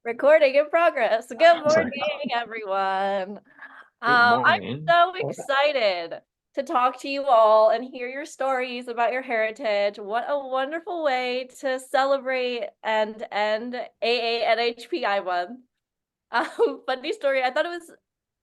Recording in progress. Good Sorry. morning, everyone. Good I'm morning. so excited to talk to you all and hear your stories about your heritage. What a wonderful way to celebrate and end AANHPI month. Funny story, I thought it was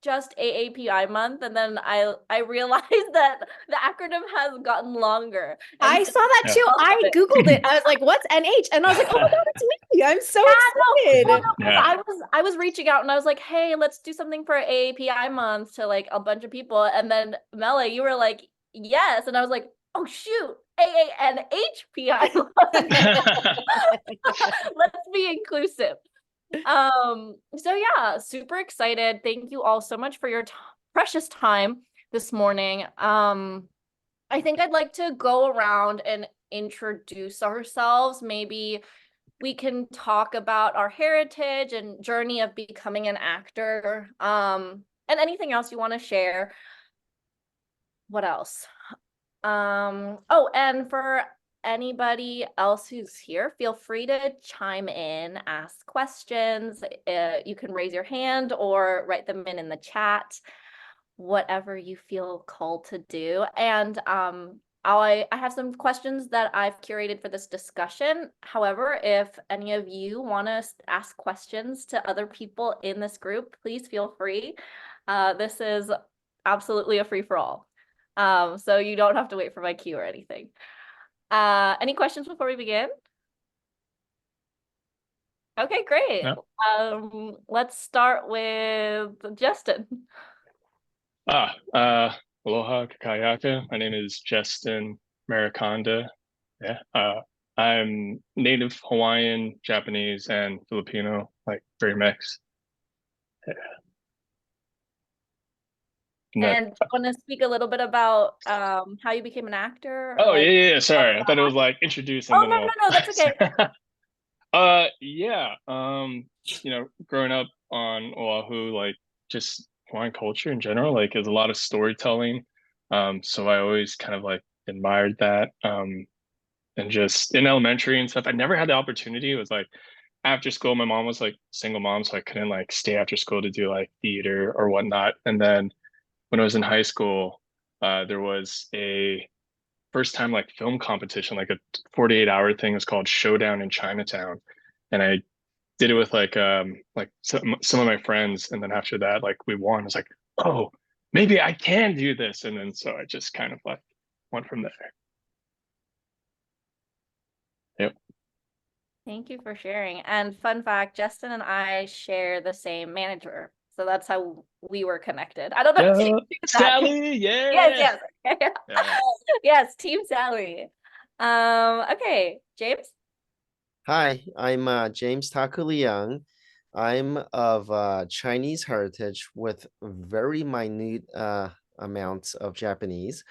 just AAPI month, and then I realized that the acronym has gotten longer. And I so saw that Yeah. too. I Googled it. I was like, what's NH? And I was like, oh my God, it's me. I'm so excited. no, Yeah. I was reaching out and I was like, hey, let's do something for AAPI month to like a bunch of people. And then Mele, you were like, yes. And I was like, oh shoot, AANHPI month. Let's be inclusive. So yeah, super excited. Thank you all so much for your precious time this morning. I think I'd like to go around and introduce ourselves. Maybe we can talk about our heritage and journey of becoming an actor, and anything else you want to share. What else? Oh, and for anybody else who's here, feel free to chime in, ask questions. You can raise your hand or write them in the chat, whatever you feel called to do. And I have some questions that I've curated for this discussion. However, if any of you want to ask questions to other people in this group, please feel free. This is absolutely a free-for-all. So you don't have to wait for my cue or anything. Any questions before we begin? Okay, great. Yeah. Let's start with Jesten. Aloha kakayaka. My name is Jesten Mariconda. Yeah. I'm native Hawaiian, Japanese, and Filipino, like very mixed. Yeah. And do you want to speak a little bit about how you became an actor, or Oh like? yeah. Sorry. I thought it was like introduce and Oh then no, no, no, that's okay. yeah. Growing up on Oahu, like just Hawaiian culture in general, like there's a lot of storytelling. So I always kind of like admired that. And just in elementary and stuff, I never had the opportunity. It was like after school, my mom was like single mom, so I couldn't like stay after school to do like theater or whatnot. And then when I was in high school, there was a first time like film competition, like a 48-hour thing. It's called Showdown in Chinatown. And I did it with like some of my friends. And then after that, like we won. I was like, oh, maybe I can do this. And then so I just kind of like went from there. Yep. Thank you for sharing. And fun fact, Justin and I share the same manager. So that's how we were connected. I don't know if you Yeah. knew that. Sally, Yes, yeah. yes. Yeah. Yes, Team Sally. Okay, James. Hi, I'm James Taku Leung. I'm of Chinese heritage with very minute amounts of Japanese.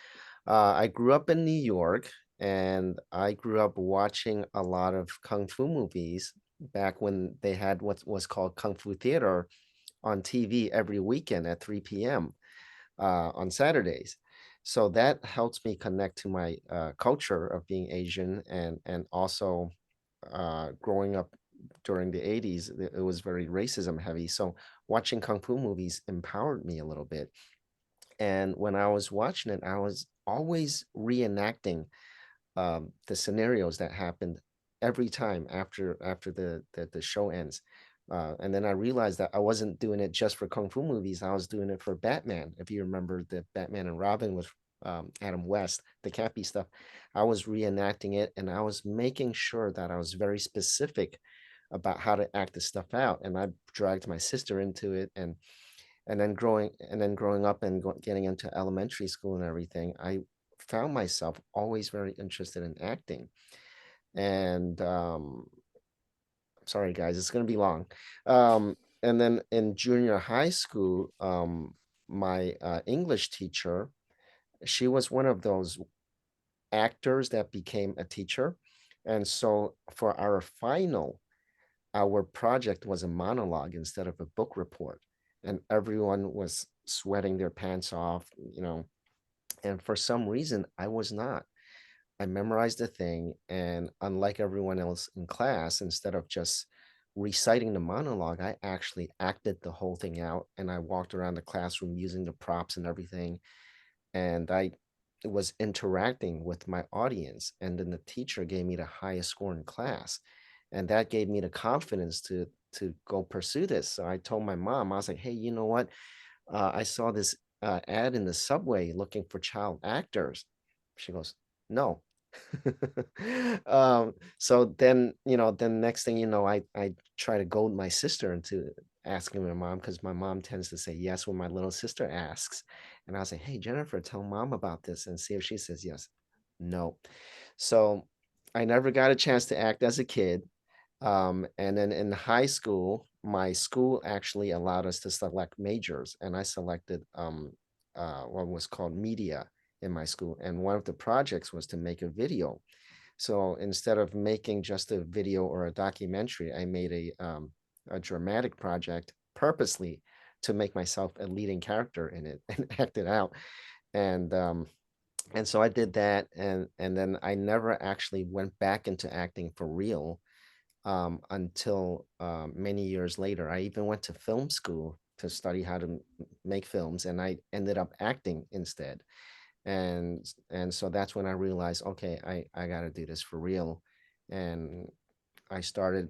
I grew up in New York and I grew up watching a lot of Kung Fu movies back when they had what was called Kung Fu Theater on TV every weekend at 3 p.m. On Saturdays. So that helps me connect to my culture of being Asian and also growing up during the 80s, it was very racism heavy. So watching Kung Fu movies empowered me a little bit. And when I was watching it, I was always reenacting the scenarios that happened every time after the show ends. And then I realized that I wasn't doing it just for Kung Fu movies. I was doing it for Batman. If you remember the Batman and Robin with Adam West, the campy stuff, I was reenacting it and I was making sure that I was very specific about how to act the stuff out. And I dragged my sister into it and then growing up and getting into elementary school and everything, I found myself always very interested in acting. And sorry guys, it's going to be long. And then in junior high school, my English teacher, she was one of those actors that became a teacher. And so for our final, our project was a monologue instead of a book report. And everyone was sweating their pants off, and for some reason, I was not. I memorized the thing, and unlike everyone else in class, instead of just reciting the monologue, I actually acted the whole thing out, and I walked around the classroom using the props and everything, and I was interacting with my audience, and then the teacher gave me the highest score in class, and that gave me the confidence to go pursue this. So I told my mom, I was like, hey, you know what? I saw this ad in the subway looking for child actors. She goes, no. So then, then next thing you know, I try to goad my sister into asking my mom, because my mom tends to say yes when my little sister asks. And I was like, hey, Jennifer, tell mom about this and see if she says yes. No. So I never got a chance to act as a kid. And then in high school, my school actually allowed us to select majors, and I selected what was called media in my school. And one of the projects was to make a video. So instead of making just a video or a documentary, I made a dramatic project purposely to make myself a leading character in it and act it out. And so I did that, and then I never actually went back into acting for real until many years later. I even went to film school to study how to make films, and I ended up acting instead. And so that's when I realized, okay, I got to do this for real. And I started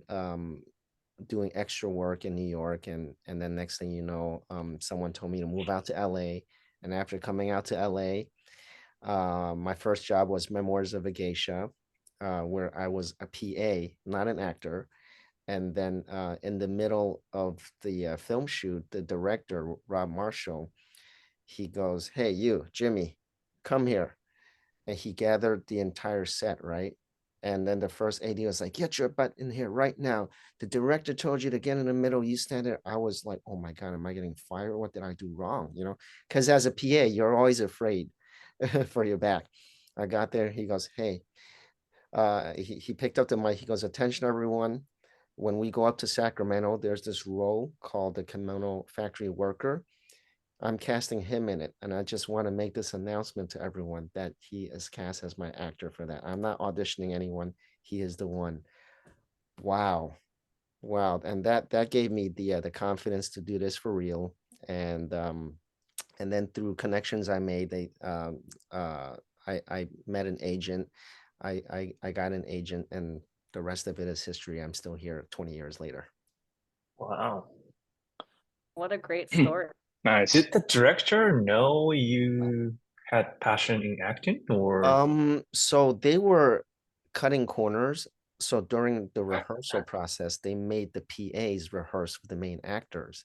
doing extra work in New York, and then next thing you know, someone told me to move out to LA. And after coming out to LA, my first job was Memoirs of a Geisha, where I was a PA, not an actor. And then in the middle of the film shoot, the director, Rob Marshall, he goes, hey, you, Jimmy, come here. And he gathered the entire set, right? And then the first AD was like, get your butt in here right now. The director told you to get in the middle. You stand there. I was like, oh my God, am I getting fired? What did I do wrong? Because as a PA, you're always afraid for your back. I got there. He goes, hey, he picked up the mic. He goes, attention, everyone. When we go up to Sacramento, there's this role called the kimono factory worker. I'm casting him in it, and I just want to make this announcement to everyone that he is cast as my actor for that. I'm not auditioning anyone. He is the one. Wow. Wow. And that gave me the confidence to do this for real. And then through connections I made, I met an agent. I got an agent, and the rest of it is history. I'm still here 20 years later. Wow. What a great story. Nice. Did the director know you had passion in acting, or So they were cutting corners. So during the rehearsal process, they made the PAs rehearse with the main actors.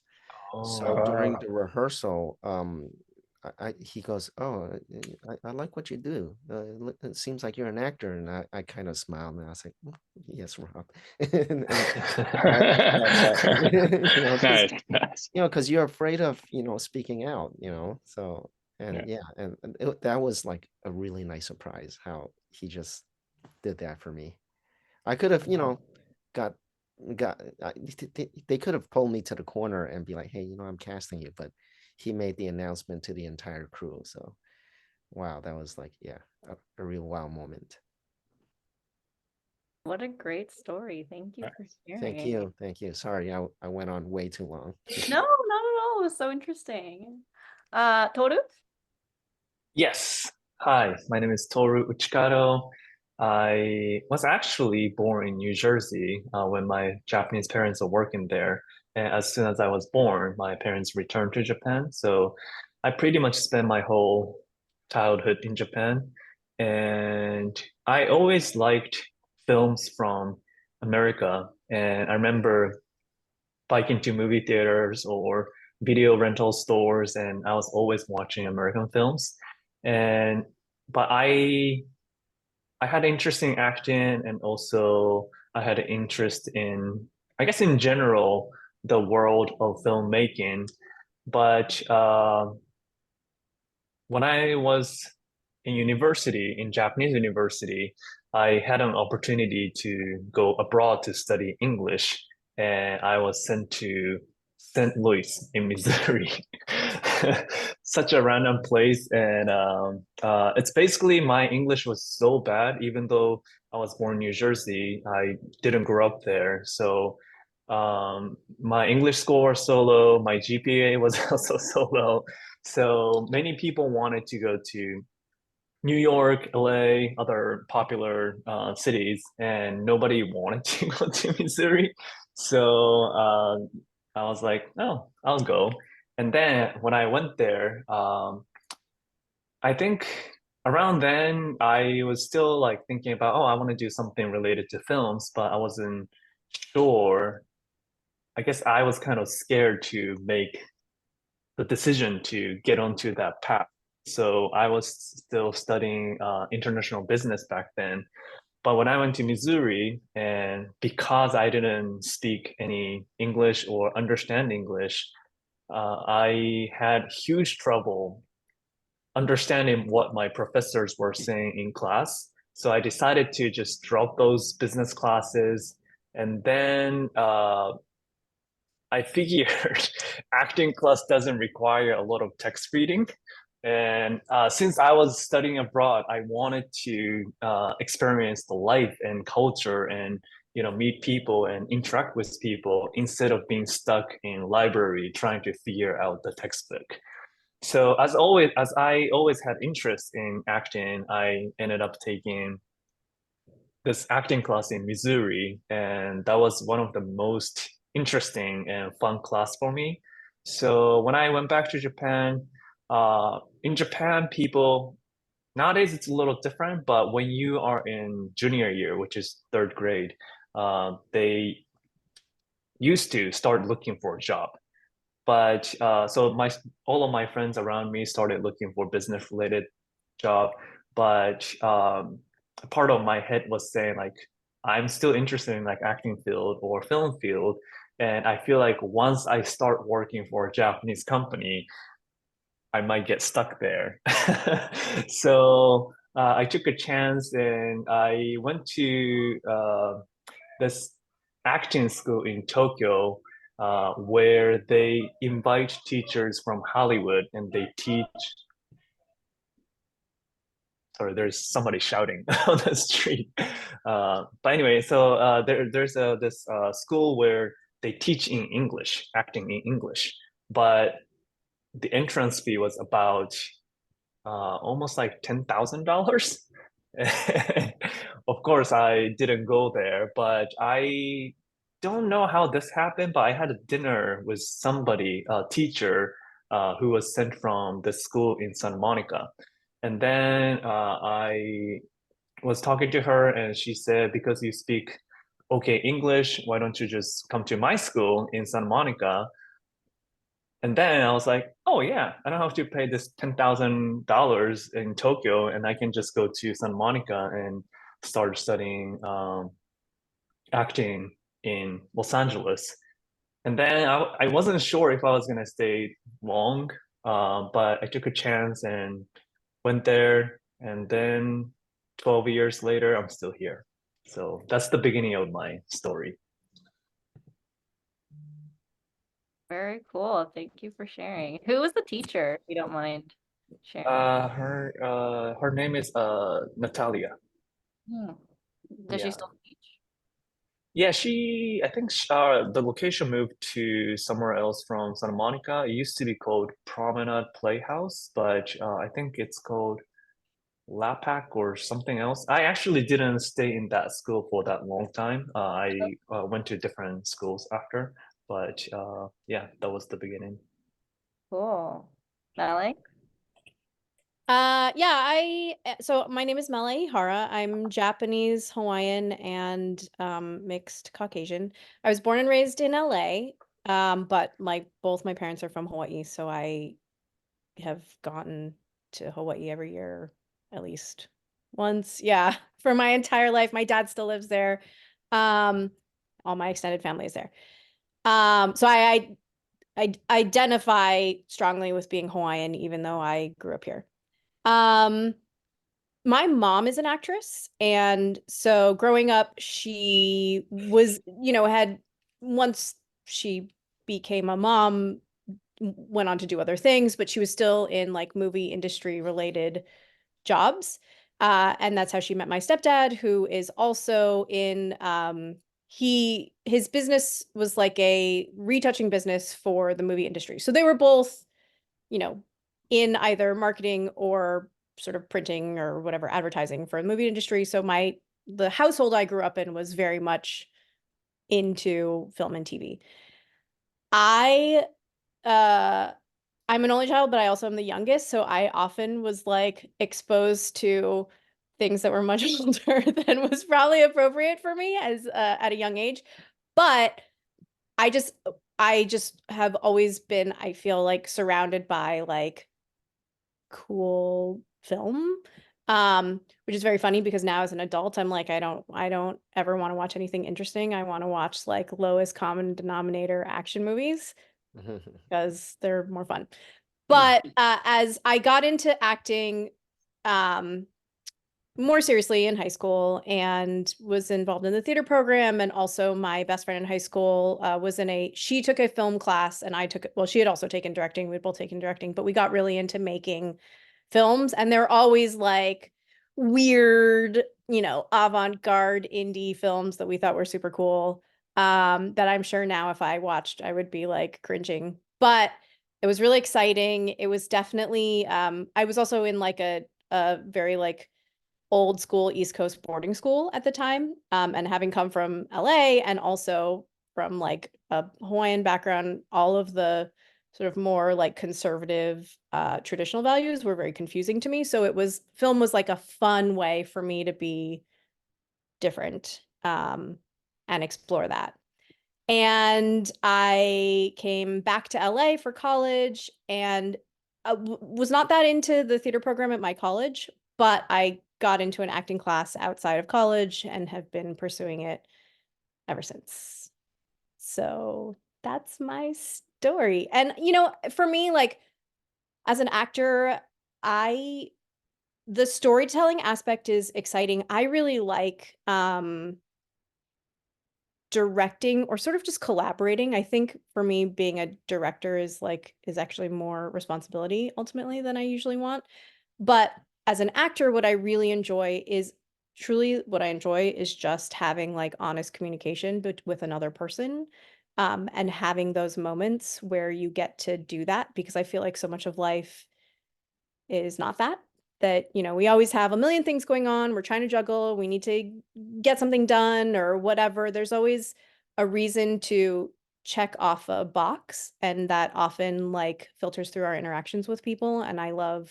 So during oh, the rehearsal, he goes, "Oh, I like what you do. It seems like you're an actor." And I kind of smiled, and I was like, "Mm, yes, Rob." And Nice, nice. because you're afraid of speaking out, so. Yeah. And yeah, and that was like a really nice surprise how he just did that for me. I could have, got they could have pulled me to the corner and be like, hey, I'm casting you, but he made the announcement to the entire crew. So wow, that was like, yeah, a real wow moment. What a great story. Thank you for sharing. Thank you. Sorry, I went on way too long. No, not at all. It was so interesting. Toru? yes. Hi, my name is Toru Uchikado. I was actually born in New Jersey when my Japanese parents are working there. And as soon as I was born, my parents returned to Japan. So I pretty much spent my whole childhood in Japan. And I always liked films from America. And I remember biking to movie theaters or video rental stores, and I was always watching American films. And but I had interest in acting, and also I had an interest in, I guess in general, the world of filmmaking. But when I was in university, in Japanese university, I had an opportunity to go abroad to study English, and I was sent to St. Louis in Missouri. Such a random place, and it's basically my English was so bad, even though I was born in New Jersey, I didn't grow up there. So My English score was so low, my GPA was also so low. So many people wanted to go to New York, LA, other popular cities, and nobody wanted to go to Missouri. So I was like, no, I'll go. And then when I went there, I think around then I was still like thinking about, oh, I want to do something related to films, but I wasn't sure. I guess I was kind of scared to make the decision to get onto that path. So I was still studying international business back then. But when I went to Missouri, and because I didn't speak any English or understand English, I had huge trouble understanding what my professors were saying in class. So I decided to just drop those business classes. And then I figured acting class doesn't require a lot of text reading. And since I was studying abroad, I wanted to experience the life and culture and meet people and interact with people instead of being stuck in library trying to figure out the textbook. So as I always had interest in acting, I ended up taking this acting class in Missouri, and that was one of the most interesting and fun class for me. So when I went back to Japan, in Japan, people nowadays it's a little different, but when you are in junior year, which is third grade, they used to start looking for a job. But so all of my friends around me started looking for business related job, but part of my head was saying like I'm still interested in like acting field or film field, and I feel like once I start working for a Japanese company, I might get stuck there. So I took a chance and I went to this acting school in Tokyo where they invite teachers from Hollywood and they teach. Sorry, there's somebody shouting on the street. But anyway, so there's this school where they teach in English, acting in English, but the entrance fee was about almost like $10,000. Of course, I didn't go there, but I don't know how this happened, but I had a dinner with somebody, a teacher, who was sent from the school in Santa Monica. And then I was talking to her, and she said, because you speak okay English, why don't you just come to my school in Santa Monica? And then I was like, oh yeah, I don't have to pay this $10,000 in Tokyo, and I can just go to Santa Monica and start studying acting in Los Angeles. And then I wasn't sure if I was gonna stay long, but I took a chance and went there. And then 12 years later, I'm still here. So that's the beginning of my story. Very cool. Thank you for sharing. Who was the teacher, if you don't mind sharing? Her name is Natalia. Hmm. Does she Yeah. still teach? Yeah, I think the location moved to somewhere else from Santa Monica. It used to be called Promenade Playhouse, but I think it's called LAPAC or something else. I actually didn't stay in that school for that long time. I went to different schools after, but yeah, that was the beginning. Cool. Mele? Yeah, so my name is Mele Ihara. I'm Japanese, Hawaiian, and mixed Caucasian. I was born and raised in LA, but both my parents are from Hawaii, so I have gotten to Hawaii every year at least once. Yeah, for my entire life. My dad still lives there. All my extended family is there. So I identify strongly with being Hawaiian, even though I grew up here. My mom is an actress, and so growing up, she was, had once she became a mom, went on to do other things, but she was still in like movie industry related jobs. And that's how she met my stepdad, who is also in his business was like a retouching business for the movie industry. So they were both, you know, in either marketing or sort of printing or whatever advertising for the movie industry. So the household I grew up in was very much into film and TV. I I'm an only child, but I also am the youngest, so I often was like exposed to things that were much older than was probably appropriate for me as at a young age. But I just I just have always been, I feel like, surrounded by like cool film. Which is very funny because now as an adult, I'm like, I don't ever want to watch anything interesting. I want to watch like lowest common denominator action movies because they're more fun. But as I got into acting more seriously in high school and was involved in the theater program, and also my best friend in high school she took a film class and I took, well, she had also taken directing. We'd both taken directing, but we got really into making films, and they're always like weird, avant-garde indie films that we thought were super cool. That I'm sure now if I watched, I would be like cringing. But it was really exciting. It was definitely I was also in like a very like old school East Coast boarding school at the time. And having come from LA and also from like a Hawaiian background, all of the sort of more like conservative traditional values were very confusing to me. So film was like a fun way for me to be different and explore that. And I came back to LA for college and was not that into the theater program at my college, but I got into an acting class outside of college and have been pursuing it ever since. So that's my story. And, for me, like as an actor, the storytelling aspect is exciting. I really like directing or sort of just collaborating. I think for me, being a director is actually more responsibility ultimately than I usually want. But as an actor, what I enjoy is just having like honest communication with another person, and having those moments where you get to do that, because I feel like so much of life is not that we always have a million things going on. We're trying to juggle. We need to get something done or whatever. There's always a reason to check off a box, and that often like filters through our interactions with people. And I love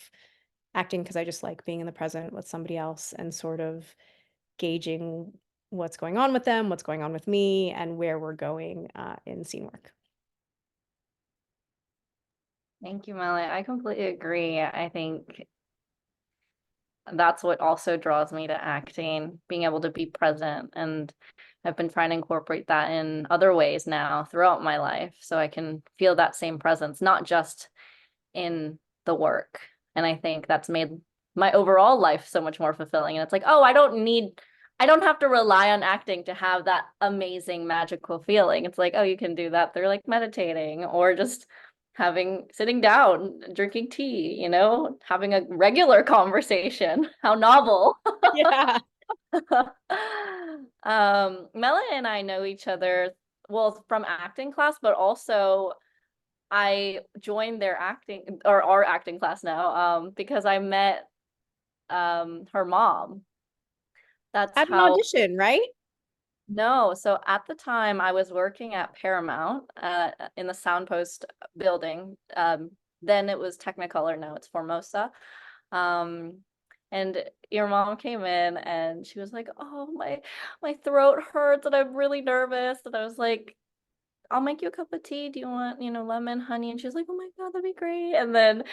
acting because I just like being in the present with somebody else and sort of gauging what's going on with them, what's going on with me, and where we're going in scene work. Thank you, Mele. I completely agree. I think that's what also draws me to acting, being able to be present. And I've been trying to incorporate that in other ways now throughout my life, so I can feel that same presence, not just in the work. And I think that's made my overall life so much more fulfilling. And it's like, oh, I don't have to rely on acting to have that amazing magical feeling. It's like, oh, you can do that through like meditating or just sitting down, drinking tea, having a regular conversation. How novel. Yeah. Mele and I know each other, well, from acting class, but also I joined their acting or our acting class now, because I met her mom. That's At an how. audition, right? No, so at the time I was working at Paramount in the Soundpost building. Then it was Technicolor, now it's Formosa. And your mom came in and she was like, "Oh, my throat hurts and I'm really nervous." And I was like, "I'll make you a cup of tea. Do you want, lemon, honey?" And she was like, "Oh my God, that'd be great." And then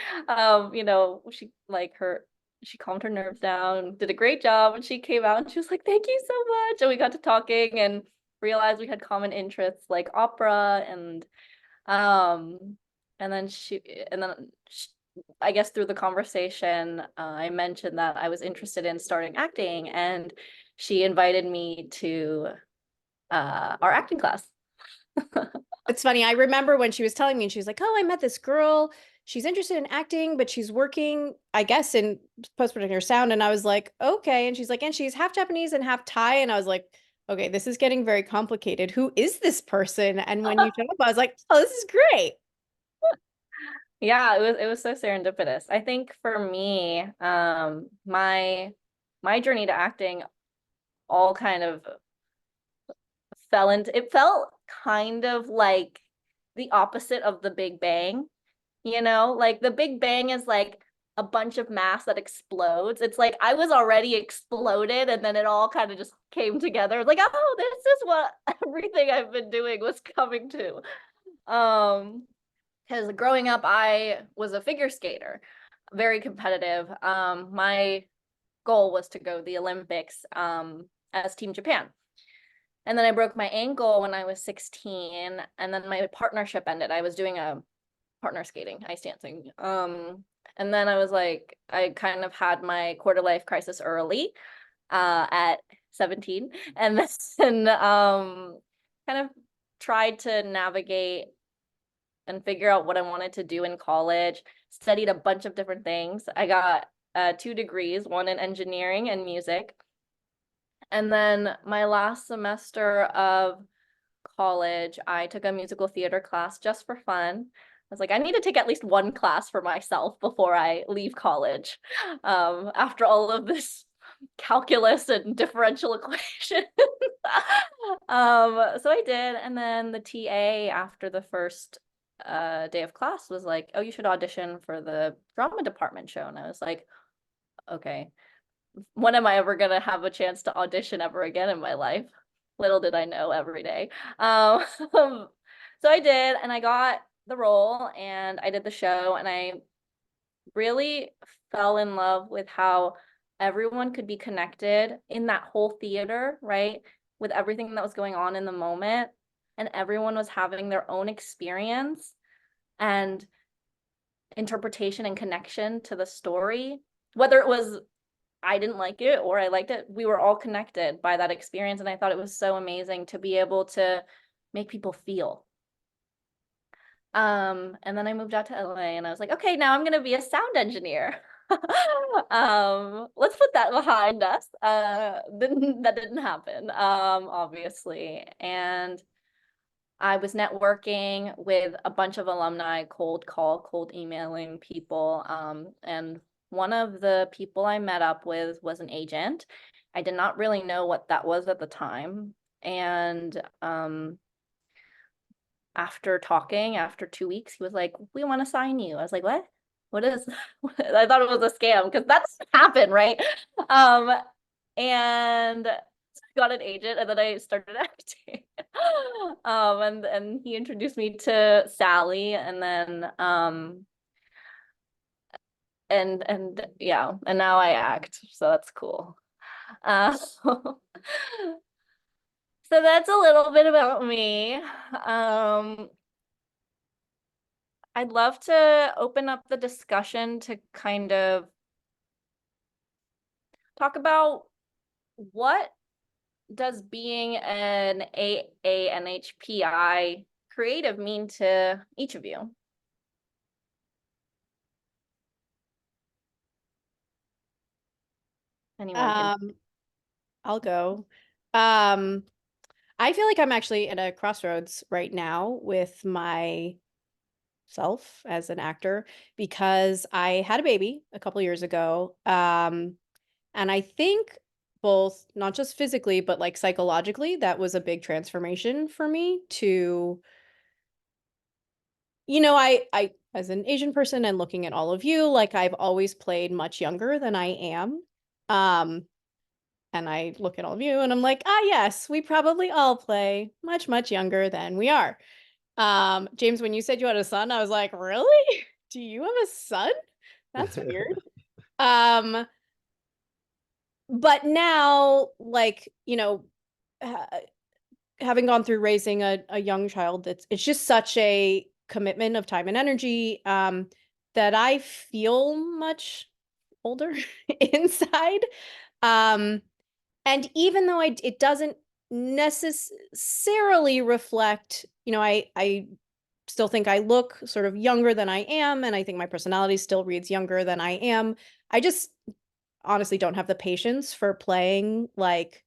she calmed her nerves down, did a great job, and she came out and she was like, "Thank you so much." And we got to talking and realized we had common interests like opera and then I guess through the conversation, I mentioned that I was interested in starting acting, and she invited me to our acting class. It's funny. I remember when she was telling me, and she was like, "Oh, I met this girl. She's interested in acting, but she's working, I guess, in post-production or sound." And I was like, "Okay." And she's like, "And she's half Japanese and half Thai." And I was like, okay, this is getting very complicated. Who is this person? And when you showed up, I was like, oh, this is great. Yeah, it was so serendipitous. I think for me, my journey to acting all kind of it felt kind of like the opposite of the Big Bang, you know? Like the Big Bang is like a bunch of mass that explodes. It's like I was already exploded and then it all kind of just came together. Like, oh, this is what everything I've been doing was coming to. Because growing up, I was a figure skater, very competitive. My goal was to go to the Olympics as Team Japan. And then I broke my ankle when I was 16, and then my partnership ended. I was doing a partner skating, ice dancing. And then I was like, I kind of had my quarter life crisis early at 17, and then kind of tried to navigate and figure out what I wanted to do in college, studied a bunch of different things. I got 2 degrees, one in engineering and music. And then my last semester of college, I took a musical theater class just for fun. I was like, I need to take at least one class for myself before I leave college. After all of this calculus and differential equation. So I did, and then the TA after the first day of class was like, oh, you should audition for the drama department show. And I was like, okay, when am I ever gonna have a chance to audition ever again in my life? Little did I know every day. So I did, and I got the role, and I did the show, and I really fell in love with how everyone could be connected in that whole theater, right? With everything that was going on in the moment, and everyone was having their own experience and interpretation and connection to the story. Whether it was I didn't like it or I liked it, we were all connected by that experience. And I thought it was so amazing to be able to make people feel. And then I moved out to LA and I was like, okay, now I'm gonna be a sound engineer. Let's put that behind us. That didn't happen, obviously. And I was networking with a bunch of alumni, cold emailing people. And one of the people I met up with was an agent. I did not really know what that was at the time. And after talking, after 2 weeks, he was like, we want to sign you. I was like, what? What is I thought it was a scam because that's happened, right? And got an agent and then I started acting. And he introduced me to Sally and then and yeah, and now I act, so that's cool. So that's a little bit about me. I'd love to open up the discussion to kind of talk about what does being an AANHPI creative mean to each of you? Anyone can. I'll go. I feel like I'm actually at a crossroads right now with myself as an actor because I had a baby a couple years ago. And I think both, not just physically, but like psychologically, that was a big transformation for me to, I as an Asian person and looking at all of you, like I've always played much younger than I am. And I look at all of you and I'm like, yes, we probably all play much, much younger than we are. James, when you said you had a son, I was like, really? Do you have a son? That's weird. But now, like, having gone through raising a young child, it's just such a commitment of time and energy that I feel much older inside. And even though it doesn't necessarily reflect, I still think I look sort of younger than I am, and I think my personality still reads younger than I am. I just honestly don't have the patience for playing like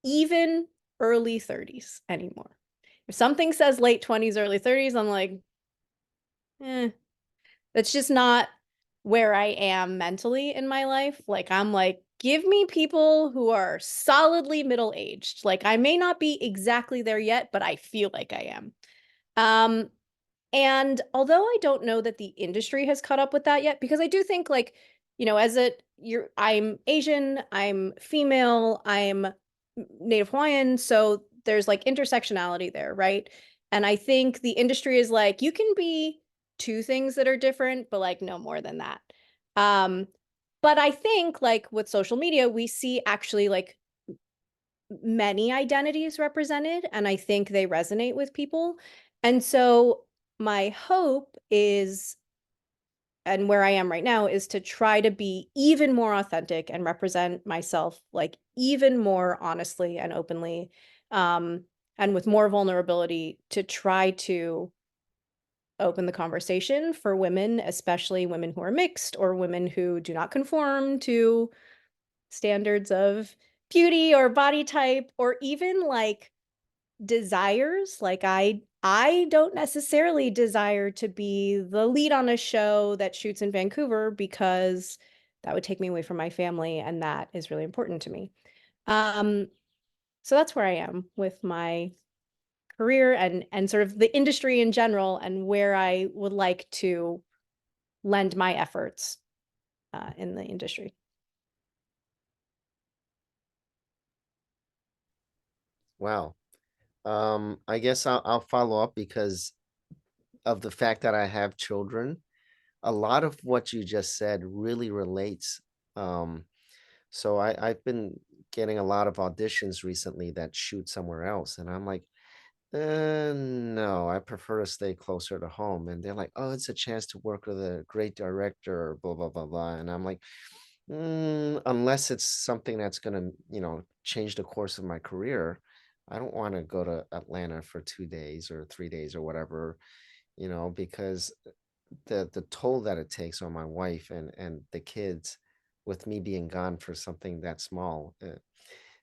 even early 30s anymore. If something says late 20s, early 30s, I'm like, that's just not where I am mentally in my life. Like, I'm like, give me people who are solidly middle-aged. Like, I may not be exactly there yet, but I feel like I am. And although I don't know that the industry has caught up with that yet, because I do think like, I'm Asian, I'm female, I'm Native Hawaiian, so there's like intersectionality there, right? And I think the industry is like, you can be two things that are different, but like no more than that. Um, but I think like with social media, we see actually like many identities represented, and I think they resonate with people. And so my hope is, and where I am right now, is to try to be even more authentic and represent myself like even more honestly and openly, and with more vulnerability to try to open the conversation for women, especially women who are mixed or women who do not conform to standards of beauty or body type, or even like desires. Like I don't necessarily desire to be the lead on a show that shoots in Vancouver, because that would take me away from my family, and that is really important to me. So that's where I am with my career and sort of the industry in general, and where I would like to lend my efforts in the industry. Wow. I guess I'll follow up because of the fact that I have children. A lot of what you just said really relates. Um, so I've been getting a lot of auditions recently that shoot somewhere else, and I'm like, no, I prefer to stay closer to home. And they're like, oh, it's a chance to work with a great director, blah blah blah blah. And I'm like, unless it's something that's gonna, change the course of my career, I don't want to go to Atlanta for 2 days or 3 days or whatever, because the toll that it takes on my wife and the kids with me being gone for something that small,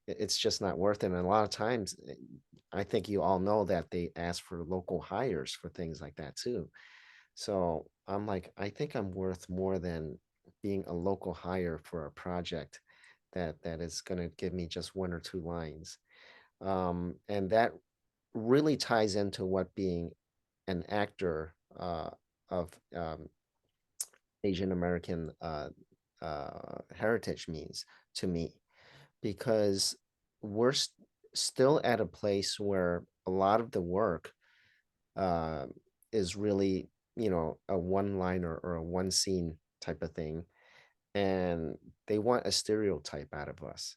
it's just not worth it. And a lot of times, I think you all know that they ask for local hires for things like that too. So I'm like, I think I'm worth more than being a local hire for a project that is going to give me just one or two lines. And that really ties into what being an actor of Asian American heritage means to me, because we're still at a place where a lot of the work uh, is really, a one liner or a one scene type of thing. And they want a stereotype out of us.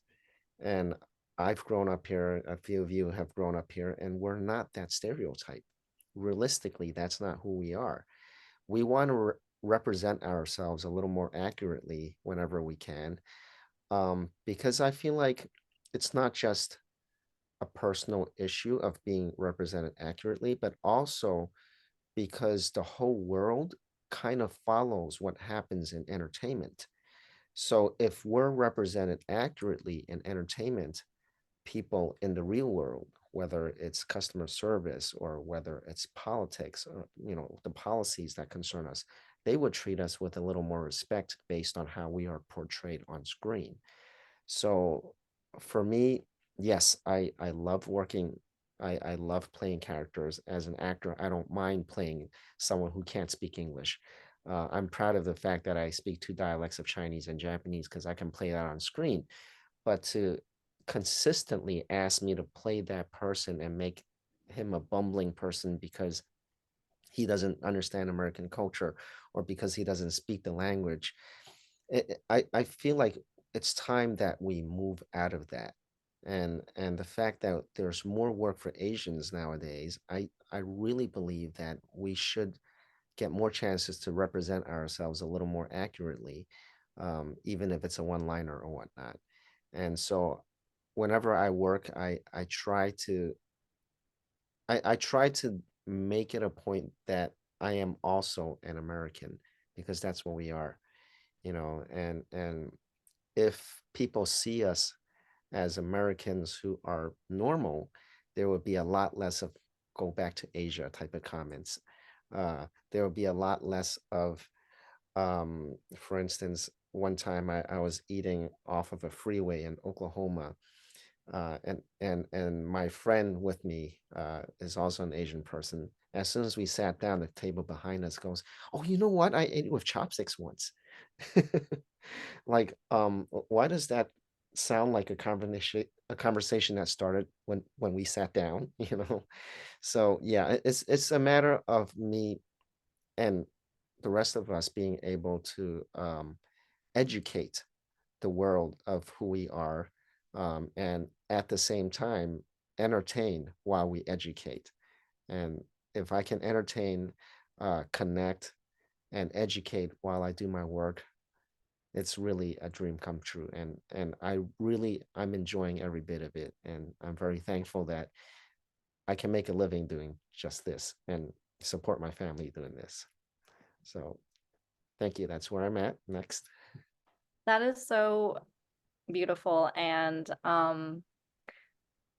And I've grown up here, a few of you have grown up here, and we're not that stereotype. Realistically, that's not who we are. We want to represent ourselves a little more accurately whenever we can, because I feel like it's not just a personal issue of being represented accurately, but also because the whole world kind of follows what happens in entertainment. So if we're represented accurately in entertainment, people in the real world, whether it's customer service or whether it's politics or, the policies that concern us, they would treat us with a little more respect based on how we are portrayed on screen. So for me, yes, I love working. I love playing characters. As an actor, I don't mind playing someone who can't speak English. I'm proud of the fact that I speak two dialects of Chinese and Japanese because I can play that on screen. But to consistently ask me to play that person and make him a bumbling person because he doesn't understand American culture or because he doesn't speak the language, I feel like it's time that we move out of that. And the fact that there's more work for Asians nowadays, I really believe that we should get more chances to represent ourselves a little more accurately, even if it's a one-liner or whatnot. And so whenever I work, I try to make it a point that I am also an American, because that's what we are, and if people see us as Americans who are normal, there would be a lot less of go back to Asia type of comments. There would be a lot less of, for instance, one time I was eating off of a freeway in Oklahoma, and my friend with me is also an Asian person. As soon as we sat down, the table behind us goes, "Oh, you know what? I ate it with chopsticks once." Like, why does that sound like a conversation that started when we sat down, you know? So yeah, it's a matter of me and the rest of us being able to educate the world of who we are, and at the same time entertain while we educate. And if I can entertain, connect, and educate while I do my work, it's really a dream come true. And I'm enjoying every bit of it, and I'm very thankful that I can make a living doing just this and support my family doing this. So thank you. That's where I'm at. Next. That is so beautiful and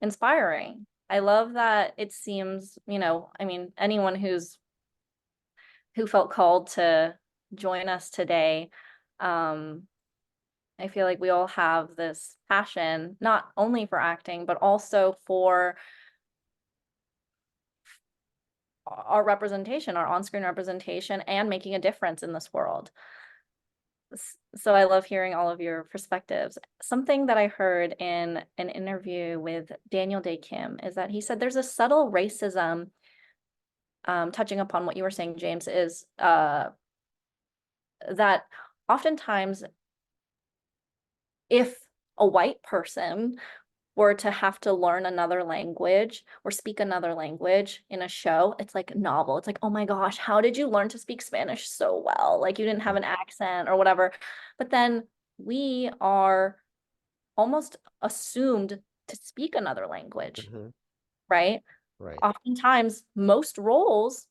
inspiring. I love that it seems, I mean, anyone who felt called to join us today, I feel like we all have this passion, not only for acting, but also for our representation, our on-screen representation, and making a difference in this world. So I love hearing all of your perspectives. Something that I heard in an interview with Daniel Day Kim is that he said there's a subtle racism, touching upon what you were saying, James, is that oftentimes if a white person were to have to learn another language or speak another language in a show, it's like novel. It's like, oh my gosh, how did you learn to speak Spanish so well? Like you didn't have an accent or whatever. But then we are almost assumed to speak another language, Mhm. right? Right. Oftentimes, most roles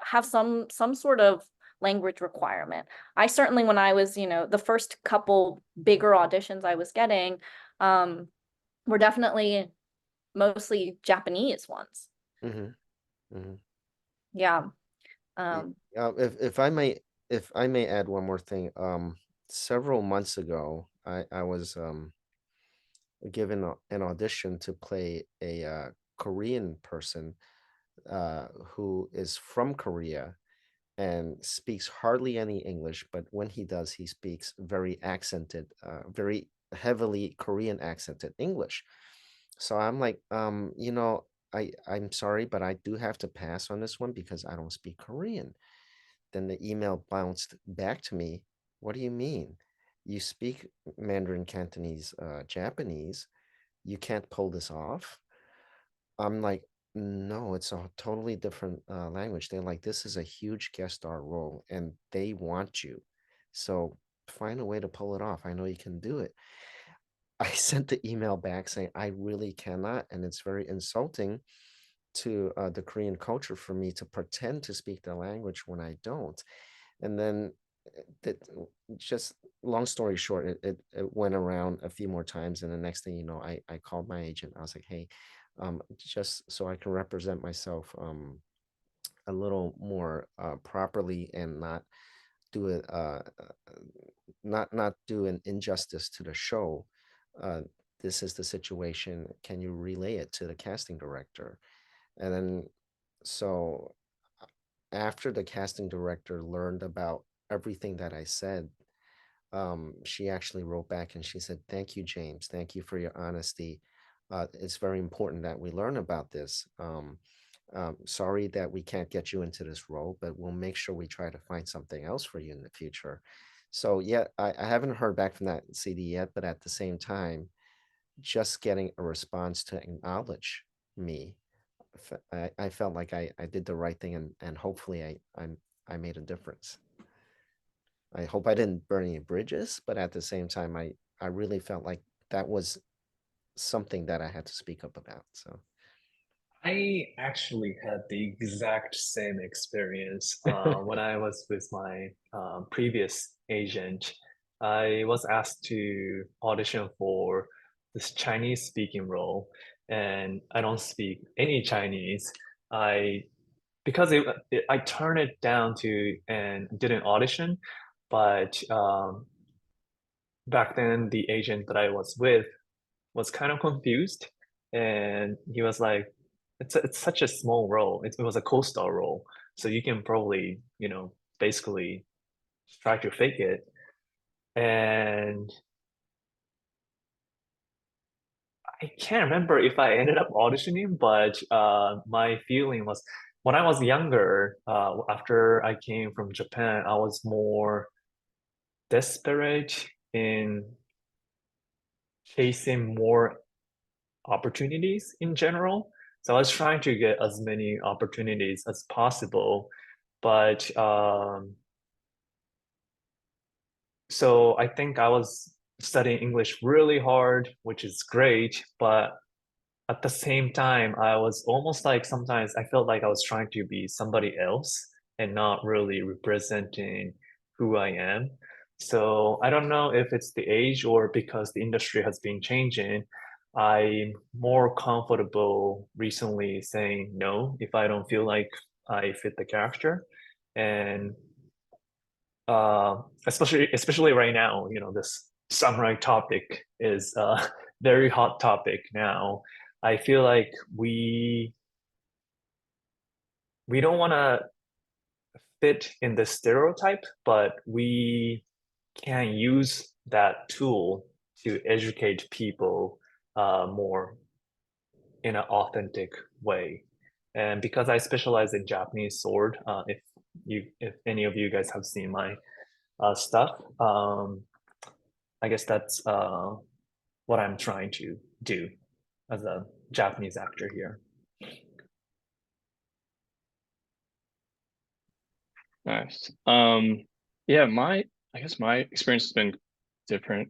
have some sort of language requirement. I certainly, when I was, the first couple bigger auditions I was getting, were definitely mostly Japanese ones. Mhm. Mhm. Yeah. Y- if I may add one more thing, several months ago, I was given an audition to play a Korean person who is from Korea and speaks hardly any English, but when he does, he speaks very accented, very heavily Korean accented English. So I'm like, I'm sorry, but I do have to pass on this one because I don't speak Korean. Then the email bounced back to me. What do you mean? You speak Mandarin, Cantonese, Japanese. You can't pull this off? I'm like, no, it's a totally different language. They're like, this is a huge guest star role and they want you. So find a way to pull it off. I know you can do it. I sent the email back saying, I really cannot. And it's very insulting to the Korean culture for me to pretend to speak the language when I don't. And then that just long story short, it went around a few more times. And the next thing you know, I called my agent. I was like, hey, just so I can represent myself a little more properly and not do it not do an injustice to the show. Uh, this is the situation. Can you relay it to the casting director? And then so after the casting director learned about everything that I said, she actually wrote back and she said, "Thank you, James. Thank you for your honesty. It's very important that we learn about this. Sorry that we can't get you into this role, but we'll make sure we try to find something else for you in the future." So yeah, I haven't heard back from that CD yet, but at the same time, just getting a response to acknowledge me, I felt like I did the right thing, and hopefully I made a difference. I hope I didn't burn any bridges, but at the same time, I really felt like that was something that I had to speak up about. So I actually had the exact same experience when I was with my previous agent. I was asked to audition for this Chinese speaking role, and I don't speak any Chinese. I because I turned it down to and didn't audition, but back then the agent that I was with was kind of confused, and he was like, "It's such a small role. It was a co-star role, so you can probably basically try to fake it." And I can't remember if I ended up auditioning, but my feeling was when I was younger, after I came from Japan, I was more desperate in chasing more opportunities in general. So I was trying to get as many opportunities as possible. But so I think I was studying English really hard, which is great. But at the same time, I was almost like sometimes I felt like I was trying to be somebody else and not really representing who I am. So I don't know if it's the age or because the industry has been changing. I'm more comfortable recently saying no if I don't feel like I fit the character. And especially right now, this samurai topic is a very hot topic now. I feel like we don't want to fit in the stereotype, but we can use that tool to educate people more in an authentic way. And because I specialize in Japanese sword, if any of you guys have seen my stuff, I guess that's what I'm trying to do as a Japanese actor here. Nice. Yeah, I guess my experience has been different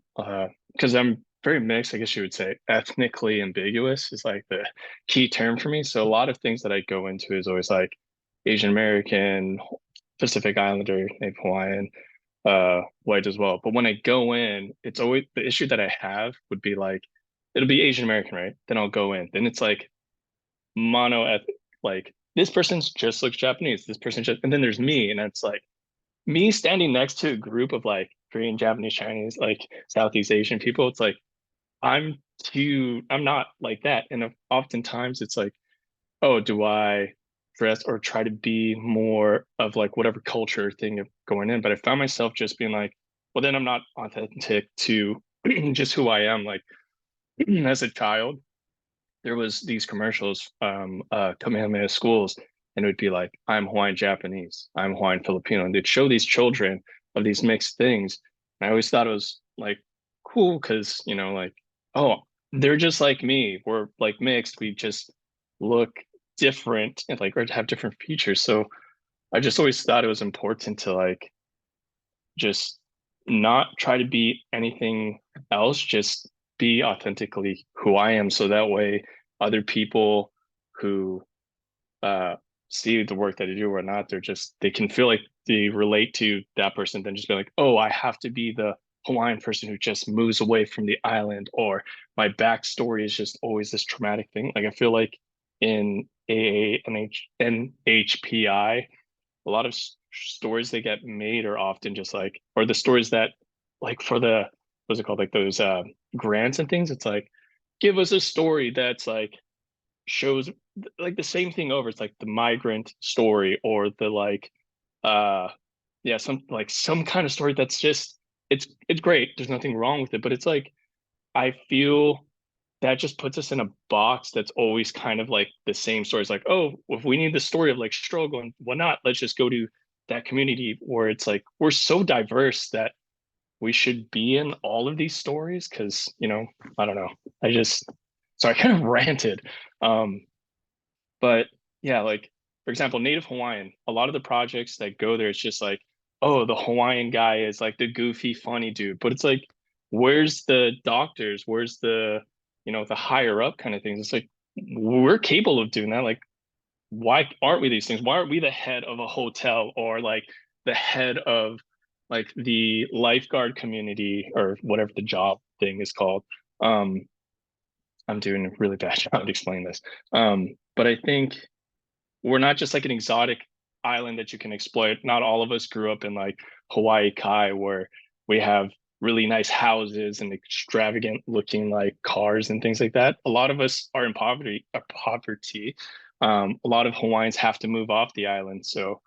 because I'm very mixed, I guess you would say. Ethnically ambiguous is like the key term for me. So a lot of things that I go into is always like Asian American, Pacific Islander, Native Hawaiian, white as well. But when I go in, it's always the issue that I have would be like it'll be Asian American, right? Then I'll go in. Then it's like mono ethnic, like this person's just looks Japanese, this person just, and then there's me, and it's like me standing next to a group of like Korean, Japanese, Chinese, like Southeast Asian people. It's like I'm not like that, and oftentimes it's like, oh, do I dress or try to be more of like whatever culture thing of going in? But I found myself just being like, well, then I'm not authentic to just who I am. Like as a child, there was these commercials Kamehameha schools, and it would be like, I'm Hawaiian Japanese, I'm Hawaiian Filipino, and they'd show these children of these mixed things. And I always thought it was like cool because like, oh, they're just like me, we're like mixed, we just look different and like or have different features. So I just always thought it was important to like just not try to be anything else, just be authentically who I am. So that way, other people who uh, see the work that I do or not, they can feel like they relate to that person, then just be like, oh, I have to be the Hawaiian person who just moves away from the island, or my backstory is just always this traumatic thing. Like I feel like in AANHPI, a lot of stories that get made are often just like, or the stories that like for the what's it called, like those grants and things, it's like give us a story that's like shows like the same thing over. It's like the migrant story or the like uh yeah, some kind of story that's just it's great, there's nothing wrong with it, but it's like I feel that just puts us in a box that's always kind of like the same stories. Like, oh, if we need the story of like struggle and whatnot, let's just go to that community where it's like we're so diverse that we should be in all of these stories. Cause, I don't know. So I kind of ranted. Um, but yeah, like for example, Native Hawaiian, a lot of the projects that go there, it's just like, oh, the Hawaiian guy is like the goofy, funny dude. But it's like, where's the doctors? Where's the higher up kind of things? It's like we're capable of doing that. Like, why aren't we these things? Why aren't we the head of a hotel or like the head of like the lifeguard community or whatever the job thing is called. Um, I'm doing a really bad job at explaining this. But I think we're not just like an exotic island that you can exploit. Not all of us grew up in like Hawaii Kai, where we have really nice houses and extravagant looking like cars and things like that. A lot of us are in poverty. A lot of Hawaiians have to move off the island. So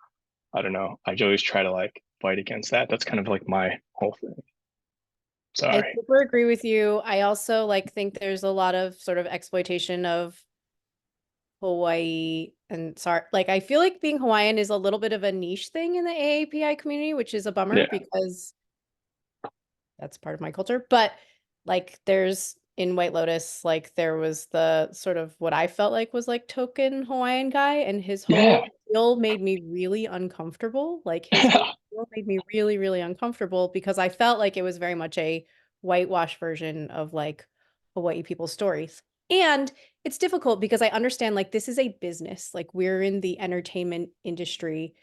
I don't know. I always try to like fight against that. That's kind of like my whole thing. I Sorry. super agree with you. I also like think there's a lot of sort of exploitation of Hawaii and sorry, like I feel like being Hawaiian is a little bit of a niche thing in the AAPI community, which is a bummer Yeah. because that's part of my culture. But like there's in White Lotus, like there was the sort of what I felt like was like token Hawaiian guy, and his whole Yeah. deal made me really uncomfortable. Like his whole deal made me really, really uncomfortable because I felt like it was very much a whitewash version of like Hawaii people's stories. And it's difficult because I understand like this is a business. Like we're in the entertainment industry.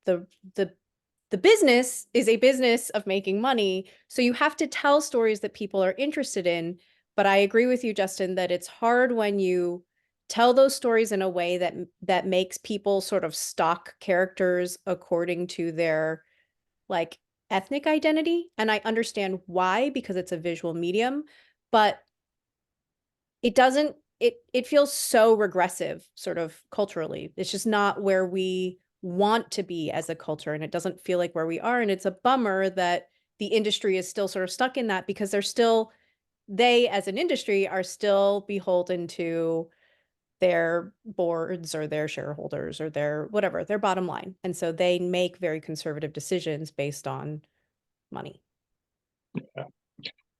The the business is a business of making money. So you have to tell stories that people are interested in. But I agree with you, Jesten, that it's hard when you tell those stories in a way that makes people sort of stock characters according to their like ethnic identity. And I understand why, because it's a visual medium, but it doesn't it feels so regressive sort of culturally. It's just not where we want to be as a culture, and it doesn't feel like where we are, and it's a bummer that the industry is still sort of stuck in that because they as an industry are still beholden to their boards or their shareholders or their whatever, their bottom line. And so they make very conservative decisions based on money.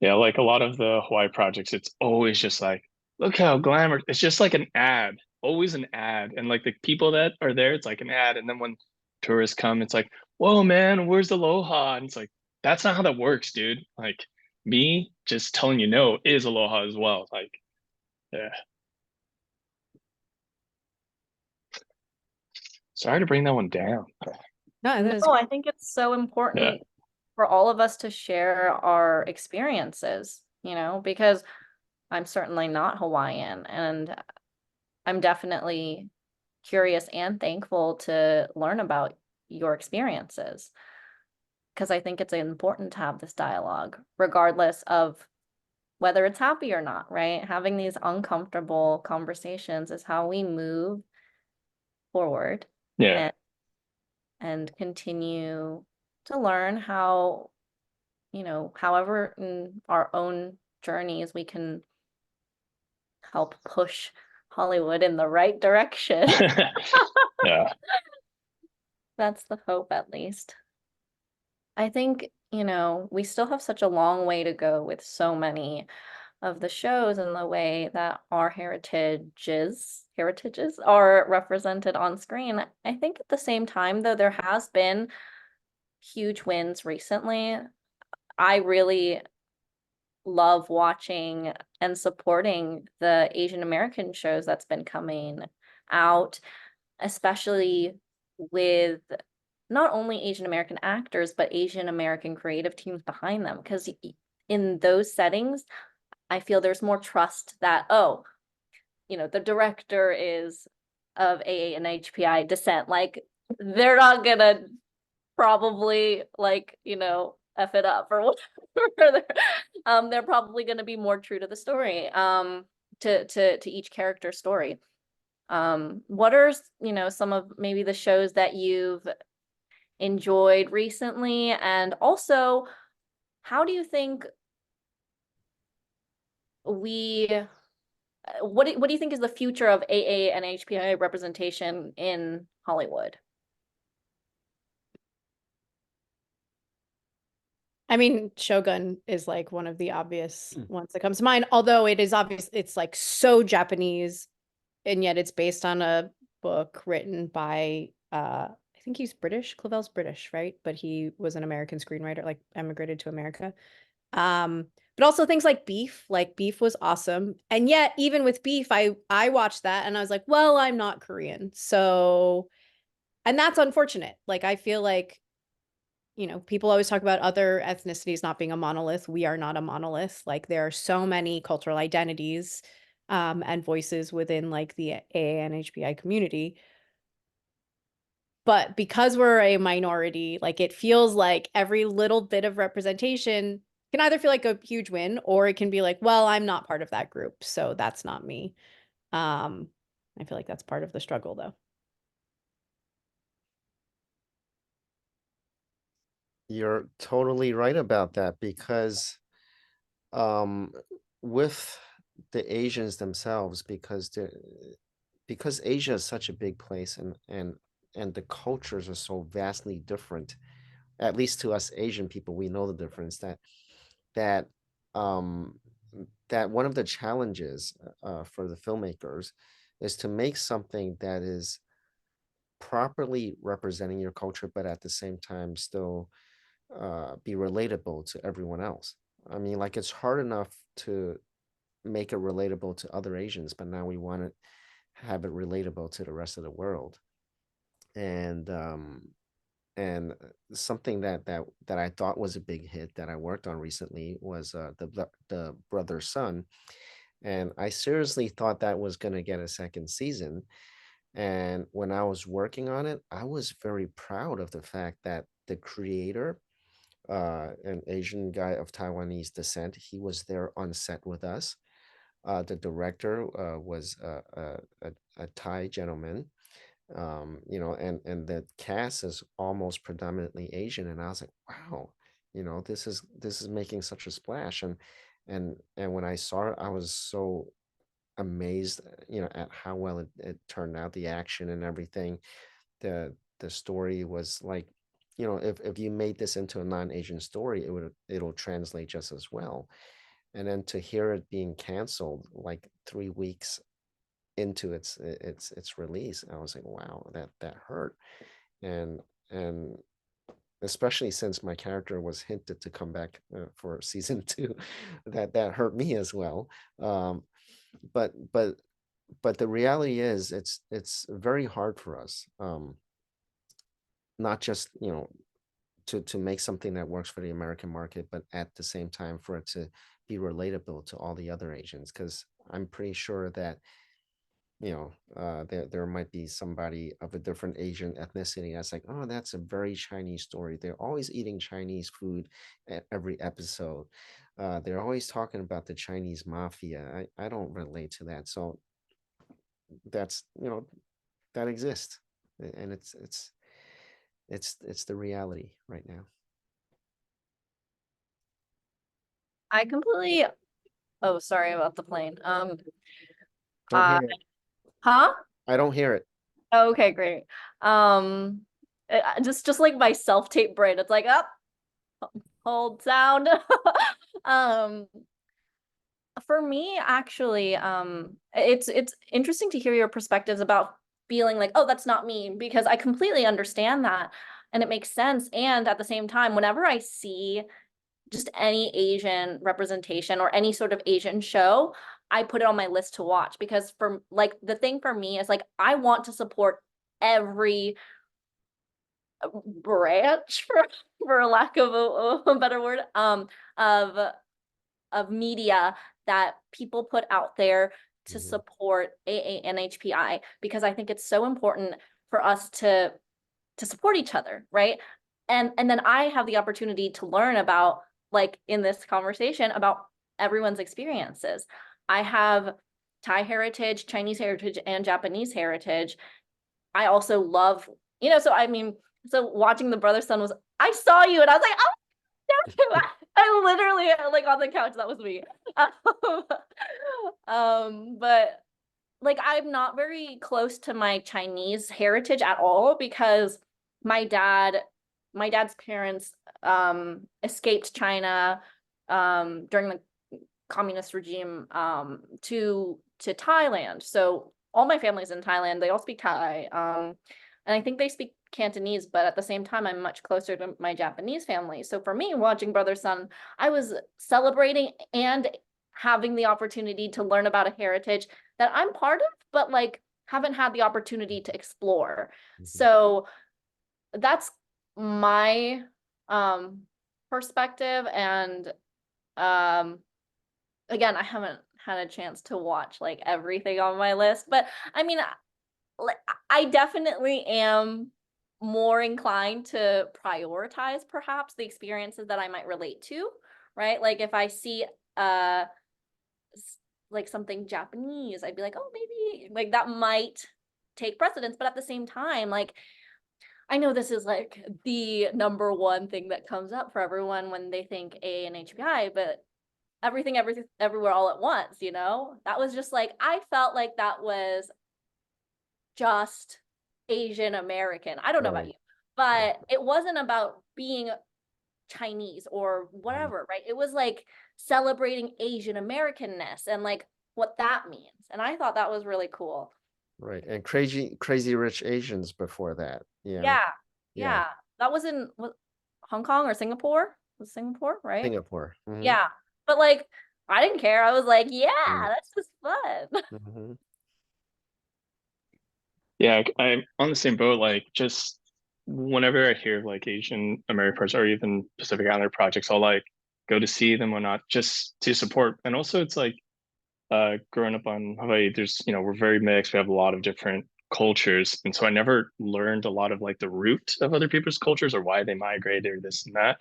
Yeah, like a lot of the Hawaii projects, it's always just like, look how glamorous. It's just like an ad, always an ad. And like the people that are there, it's like an ad. And then when tourists come, it's like, whoa, man, where's Aloha? And it's like, that's not how that works, dude. Like me just telling you no is Aloha as well. Like, yeah. Sorry to bring that one down. No, that is No, I think it's so important for all of us to share our experiences, because I'm certainly not Hawaiian, and I'm definitely curious and thankful to learn about your experiences, because I think it's important to have this dialogue, regardless of whether it's happy or not, right? Having these uncomfortable conversations is how we move forward Yeah. and continue to learn how, however in our own journeys we can help push Hollywood in the right direction. Yeah. That's the hope, at least. I think, we still have such a long way to go with so many of the shows and the way that our heritages are represented on screen. I think at the same time, though, there has been huge wins recently. I really love watching and supporting the Asian American shows that's been coming out, especially with not only Asian American actors, but Asian American creative teams behind them. Because in those settings, I feel there's more trust that, the director is of AANHPI descent. Like, they're not gonna probably F it up or whatever. They're probably gonna be more true to the story, to each character story. What are, some of maybe the shows that you've enjoyed recently? And also, how do you think what do you think is the future of AA and HPI representation in Hollywood? I mean, Shogun is like one of the obvious ones that comes to mind, although it is obvious it's like so Japanese, and yet it's based on a book written by I think he's British. Clavel's British, right? But he was an American screenwriter, like emigrated to America. But also things like Beef was awesome. And yet even with Beef, I watched that and I was like, well, I'm not Korean. So, and that's unfortunate. Like I feel like you know, people always talk about other ethnicities not being a monolith. We are not a monolith. Like there are so many cultural identities and voices within like the AANHPI community. But because we're a minority, like it feels like every little bit of representation can either feel like a huge win, or it can be like, well, I'm not part of that group, so that's not me. I feel like that's part of the struggle though. You're totally right about that because um with the Asians themselves, because Asia is such a big place, and the cultures are so vastly different, at least to us Asian people, we know the difference, that um that one of the challenges for the filmmakers is to make something that is properly representing your culture, but at the same time still be relatable to everyone else. I mean, like it's hard enough to make it relatable to other Asians, but now we want to have it relatable to the rest of the world. And something that I thought was a big hit that I worked on recently was the brother son, and I seriously thought that was going to get a second season. And when I was working on it, I was very proud of the fact that the creator, an Asian guy of Taiwanese descent, he was there on set with us. The director was a Thai gentleman, you know, and the cast is almost predominantly Asian. And I was like, wow, you know, this is making such a splash. And when I saw it, I was so amazed, you know, at how well it turned out, the action and everything. The story was like, you know, if you made this into a non-Asian story, it'll translate just as well. And then to hear it being canceled like 3 weeks into its release, I was like, wow, that hurt. And especially since my character was hinted to come back for season 2, that hurt me as well. But the reality is it's very hard for us, not just, you know, to make something that works for the American market, but at the same time for it to be relatable to all the other Asians. Because I'm pretty sure that, you know, there might be somebody of a different Asian ethnicity that's like, oh, that's a very Chinese story. They're always eating Chinese food at every episode. They're always talking about the Chinese mafia. I don't relate to that. So that's, you know, that exists, and it's the reality right now. I completely. Oh, sorry about the plane. Don't Uh, hear it. huh? I don't hear it. Okay, great. Just like my self-tape brain, it's like up, hold sound. Um, for me, actually, it's interesting to hear your perspectives about feeling like, oh, that's not me, because I completely understand that, and it makes sense. And at the same time, whenever I see just any Asian representation or any sort of Asian show, I put it on my list to watch, because for like the thing for me is like I want to support every branch for lack of a better word of media that people put out there to Mhm. support AANHPI, because I think it's so important for us to support each other, right? And then I have the opportunity to learn about, like in this conversation, about everyone's experiences. I have Thai heritage, Chinese heritage, and Japanese heritage. I also love, you know, so I mean, so watching the brother son was, I saw you and I was like, oh, I literally like on the couch, that was me. But like I'm not very close to my Chinese heritage at all, because my dad's parents escaped China during the communist regime to Thailand. So all my family's in Thailand. They all speak Thai. And I think they speak Cantonese, but at the same time, I'm much closer to my Japanese family. So for me, watching Brother Son, I was celebrating and having the opportunity to learn about a heritage that I'm part of, but like haven't had the opportunity to explore. Mhm. So that's my perspective. And again, I haven't had a chance to watch like everything on my list, but I mean, I definitely am more inclined to prioritize perhaps the experiences that I might relate to, right? Like if I see like something Japanese, I'd be like, oh, maybe like that might take precedence. But at the same time, like I know this is like the number one thing that comes up for everyone when they think AANHPI, but everything, everywhere, all at once, you know? That was just like, I felt like that was just Asian American. I don't know about Right. you, but it wasn't about being Chinese or whatever, right? It was like celebrating Asian Americanness and like what that means. And I thought that was really cool. Right. And Crazy Rich Asians before that. Yeah. Yeah. Yeah. Yeah. That was in Hong Kong or Singapore? Was it Singapore, right? Singapore. Mhm. Yeah. But like, I didn't care. I was like, yeah, Mm. that's just fun. Mhm. Yeah, I'm on the same boat. Like, just whenever I hear of like Asian American projects or even Pacific Islander projects, I'll like go to see them or not just to support. And also, it's like growing up on Hawaii, there's, we're very mixed. We have a lot of different cultures. And so I never learned a lot of like the root of other people's cultures or why they migrated or this and that.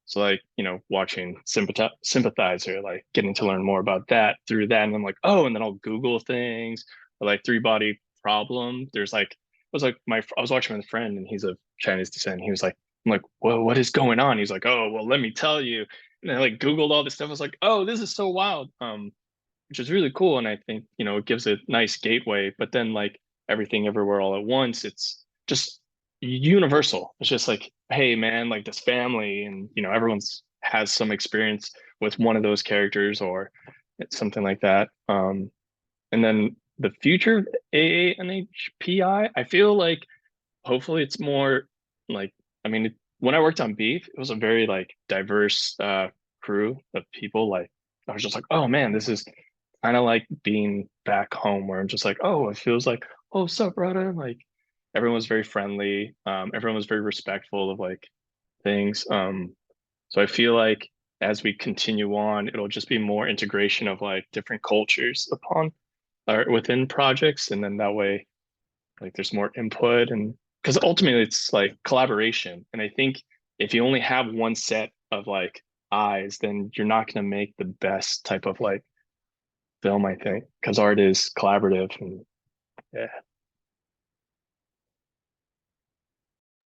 So like, watching Sympathizer, like getting to learn more about that through that. And I'm like, oh, and then I'll Google things or like Three Body Problem. There's like, I was watching with a friend and he's of Chinese descent. He was like, I'm like, well, what is going on? He's like, oh, well, let me tell you. And I like Googled all this stuff. I was like, oh, this is so wild. Which is really cool. And I think, it gives a nice gateway, but then like everything everywhere all at once, it's just universal. It's just like, hey man, like this family and everyone's has some experience with one of those characters or something like that. And then the future of AANHPI, I feel like hopefully it's more like, I mean, when I worked on Beef, it was a very like diverse crew of people. Like I was just like, oh man, this is kind of like being back home where I'm just like, oh, it feels like, oh, what's up, brother? Like everyone was very friendly. Everyone was very respectful of like things. So I feel like as we continue on, it'll just be more integration of like different cultures upon or within projects. And then that way, like there's more input and because ultimately it's like collaboration. And I think if you only have one set of like eyes, then you're not going to make the best type of like film, I think, because art is collaborative and yeah.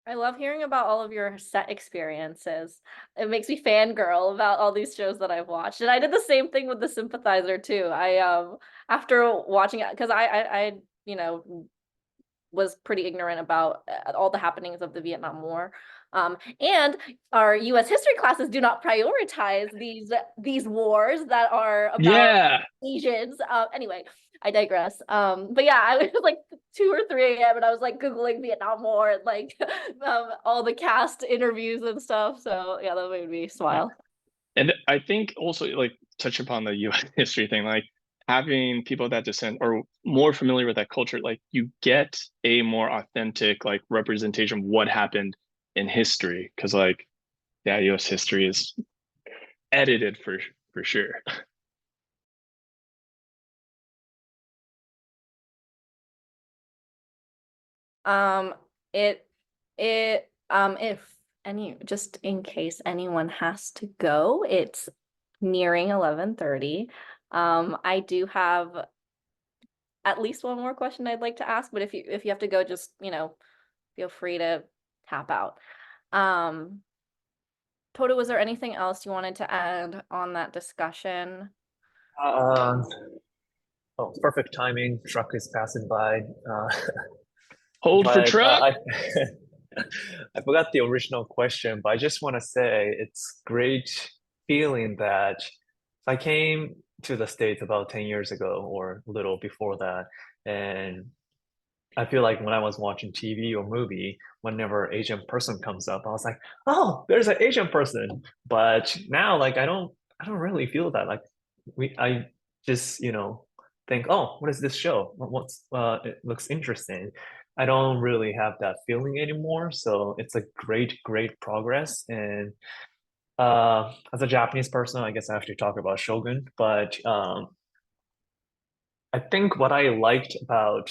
I love hearing about all of your set experiences. It makes me fangirl about all these shows that I've watched. And I did the same thing with The Sympathizer too. I after watching it, because I was pretty ignorant about all the happenings of the Vietnam War. And our US history classes do not prioritize these wars that are about Yeah. Asians. Anyway, I digress. But yeah, I was like 2 or 3 a.m. and I was like Googling Vietnam War and like all the cast interviews and stuff. So yeah, that made me smile. And I think also like touch upon the US history thing, like having people of that descent or more familiar with that culture, like you get a more authentic like representation of what happened in history. Cause like, yeah, US history is edited for sure. It if any, just in case anyone has to go, it's nearing 11:30. I do have at least one more question I'd like to ask, but if you have to go, just feel free to tap out. Toru, was there anything else you wanted to add on that discussion? Oh, perfect timing. Truck is passing by. Hold for But truck. I forgot the original question, but I just want to say it's great feeling that I came to the States about 10 years ago or a little before that. And I feel like when I was watching TV or movie, whenever Asian person comes up, I was like, oh, there's an Asian person. But now like I don't really feel that. Like I just, think, oh, what is this show? What's it looks interesting. I don't really have that feeling anymore. So it's a great progress. And as a Japanese person, I guess I have to talk about Shogun. But I think what I liked about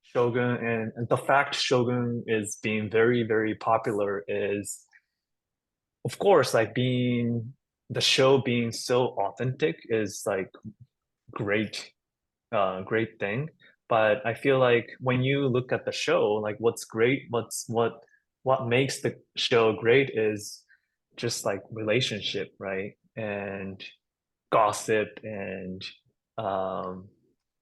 Shogun and the fact Shogun is being very popular is, of course, like being the show being so authentic is like great great thing. But I feel like when you look at the show, like what's great, what makes the show great is just like relationship, right? And gossip and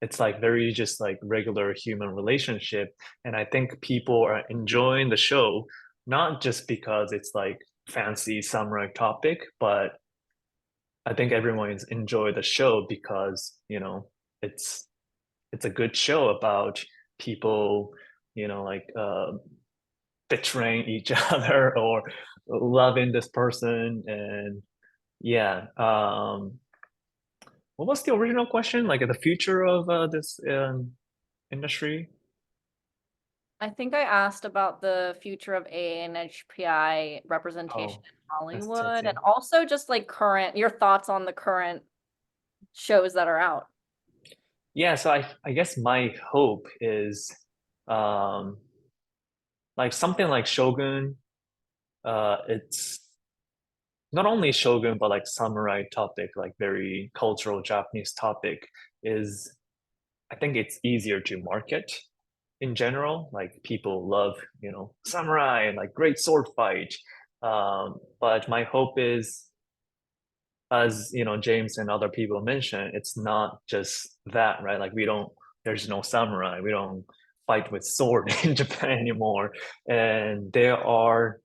it's like very just like regular human relationship. And I think people are enjoying the show not just because it's like fancy samurai topic, but I think everyone is enjoy the show because, you know, it's a good show about people, you know, like betraying each other or loving this person. And yeah, what was the original question? Like the future of this industry? I think I asked about the future of AANHPI representation Oh, in Hollywood, that's and it. also just like your thoughts on the current shows that are out. Yeah, so I guess my hope is um like something like Shogun, it's not only Shogun, but like samurai topic, like very cultural Japanese topic is, I think it's easier to market in general. Like people love, you know, samurai and like great sword fight. But my hope is, as you know, James and other people mentioned, it's not just that, right? Like there's no samurai. We don't fight with sword in Japan anymore. And there are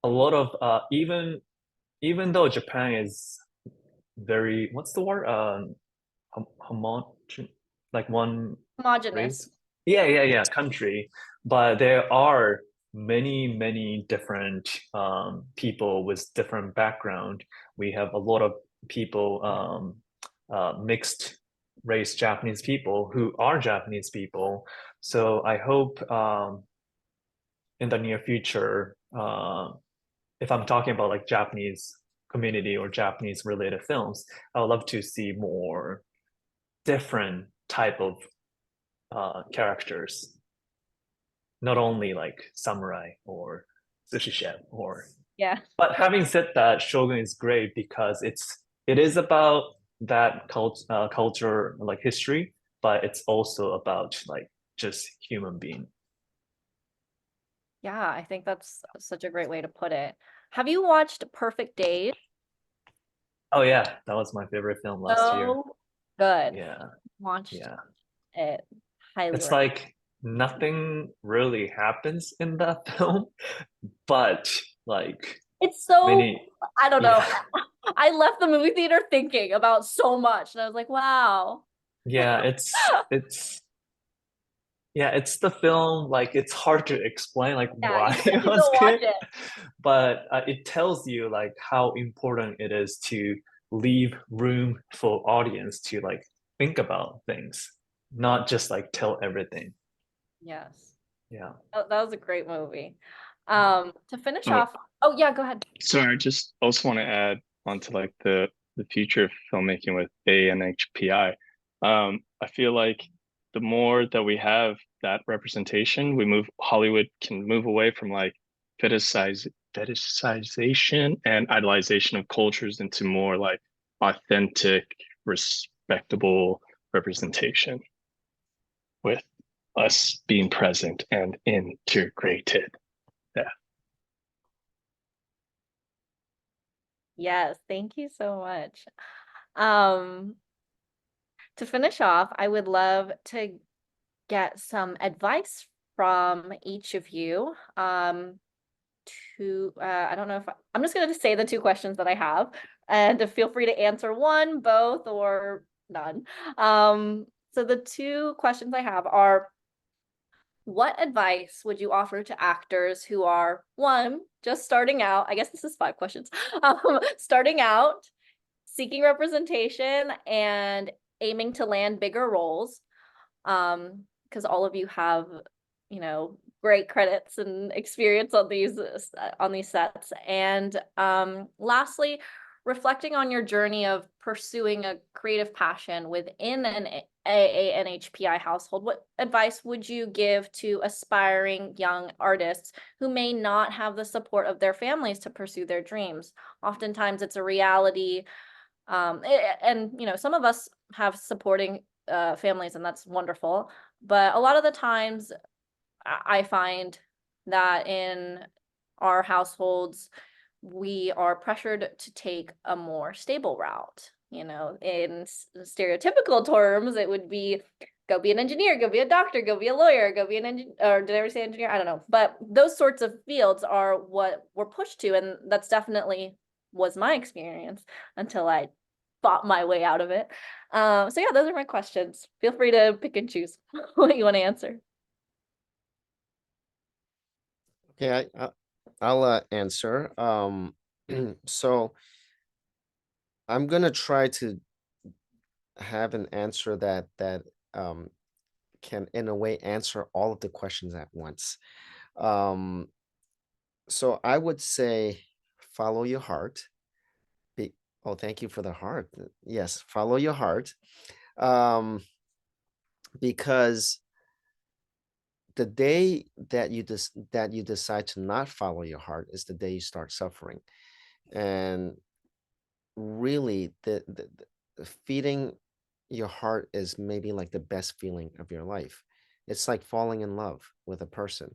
a lot of even though Japan is very, what's the word? Like one Homogenous. race. Yeah, country. But there are many different people with different background. We have a lot of people, mixed race Japanese people who are Japanese people. So I hope in the near future, if I'm talking about like Japanese community or Japanese related films, I would love to see more different type of characters, not only like samurai or sushi chef or. Yeah. But having said that, Shogun is great because it is about that culture, like history, but it's also about like just human being. Yeah, I think that's such a great way to put it. Have you watched Perfect Days? Oh yeah, that was my favorite film last year. So good. Yeah, Watched yeah. it. Highly It's recommend. like nothing really happens in that film, but like It's so, many, I don't know. yeah, I left the movie theater thinking about so much, and I was like, wow. yeah, yeah, it's the film, like it's hard to explain like Yeah, why you have it to was go watch good, it. but it tells you like how important it is to leave room for audience to like think about things, not just like tell everything. Yes. Yeah. That was a great movie. To finish Oh, off, oh yeah, go ahead. sorry, I just also want to add onto like the future of filmmaking with ANHPI. I feel like the more that we have that representation, Hollywood can move away from like fetishization and idolization of cultures into more like authentic, respectable representation with us being present and integrated. Yeah. Yes, thank you so much. Um, to finish off, I would love to get some advice from each of you. I don't know if I'm just going to say the two questions that I have, and feel free to answer one, both, or none. So the two questions I have are, what advice would you offer to actors who are, one, just starting out? I guess this is 5 questions. Starting out, seeking representation, and aiming to land bigger roles, because all of you have, you know, great credits and experience on these sets. And lastly, reflecting on your journey of pursuing a creative passion within an AANHPI household, what advice would you give to aspiring young artists who may not have the support of their families to pursue their dreams? Oftentimes it's a reality, and you know, some of us have supporting families, and that's wonderful. But a lot of the times I find that in our households, we are pressured to take a more stable route. You know, in stereotypical terms, it would be go be an engineer, go be a doctor, go be a lawyer, go be an engineer, or did I ever say engineer? I don't know. But those sorts of fields are what we're pushed to. And that's definitely was my experience until I fought my way out of it. So yeah, those are my questions. Feel free to pick and choose what you want to answer. Okay, I'll answer. So I'm gonna try to have an answer that can in a way answer all of the questions at once. Um, so I would say follow your heart. Oh, thank you for the heart. Yes, follow your heart. Um, because the day that you decide to not follow your heart is the day you start suffering. And really the feeding your heart is maybe like the best feeling of your life. It's like falling in love with a person.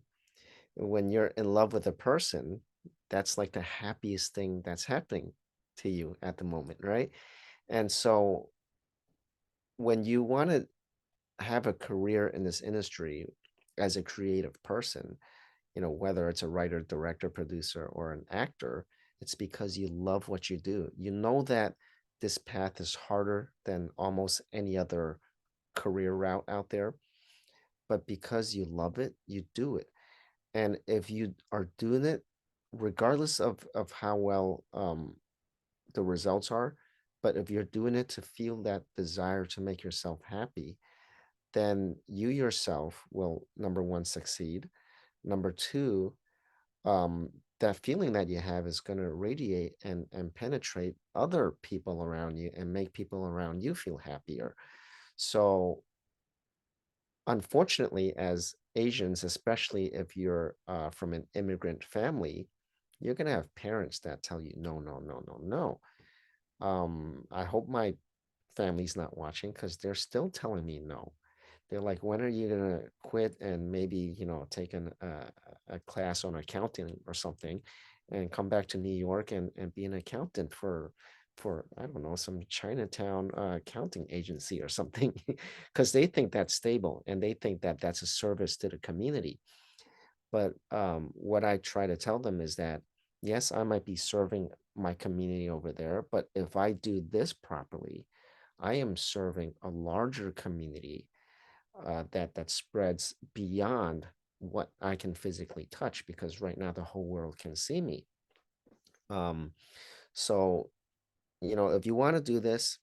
When you're in love with a person, that's like the happiest thing that's happening to you at the moment, right? And so when you want to have a career in this industry as a creative person, you know, whether it's a writer, director, producer, or an actor, it's because you love what you do. You know that this path is harder than almost any other career route out there, but because you love it, you do it. And if you are doing it, regardless of how well the results are, but if you're doing it to feel that desire to make yourself happy, then you yourself will, number one, succeed. Number two, that feeling that you have is going to radiate and penetrate other people around you and make people around you feel happier. So unfortunately, as Asians, especially if you're from an immigrant family, you're going to have parents that tell you, no, no, no, no, no. I hope my family's not watching because they're still telling me no. They're like, when are you gonna quit and maybe, you know, take a class on accounting or something and come back to New York and be an accountant for I don't know, some Chinatown accounting agency or something, because they think that's stable and they think that that's a service to the community. But what I try to tell them is that, yes, I might be serving my community over there, but if I do this properly, I am serving a larger community that spreads beyond what I can physically touch, because right now the whole world can see me. So, you know, if you want to do this,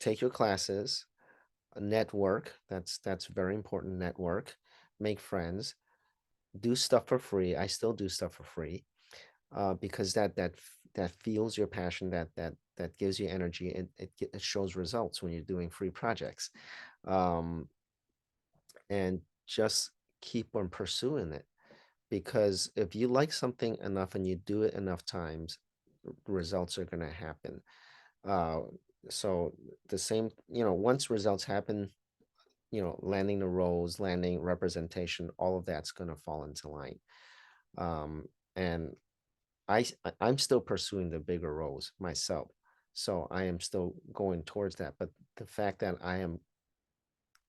take your classes, network. That's very important. Network, make friends, do stuff for free. I still do stuff for free because that fuels your passion, that gives you energy, and it shows results when you're doing free projects. And just keep on pursuing it, because if you like something enough and you do it enough times, results are going to happen. uh so the same, you know, once results happen, you know, landing the roles, landing representation, all of that's going to fall into line. And I'm still pursuing the bigger roles myself, so I am still going towards that. But the fact that I am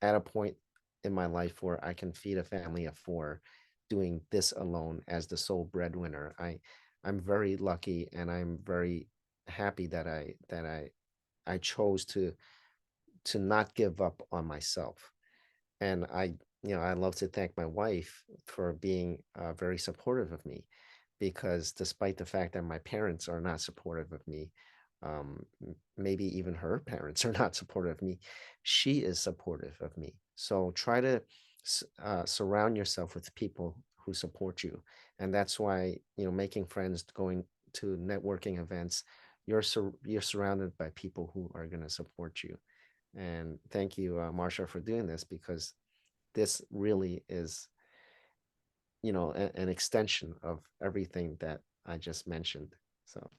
at a point in my life where I can feed a family of four doing this alone as the sole breadwinner, I'm very lucky, and I'm very happy that I chose to not give up on myself. And you know, I love to thank my wife for being very supportive of me, because despite the fact that my parents are not supportive of me, maybe even her parents are not supportive of me. She is supportive of me. So try to surround yourself with people who support you. And that's why, making friends, going to networking events, you're surrounded by people who are going to support you. And thank you, Marcha, for doing this, because this really is, an extension of everything that I just mentioned. So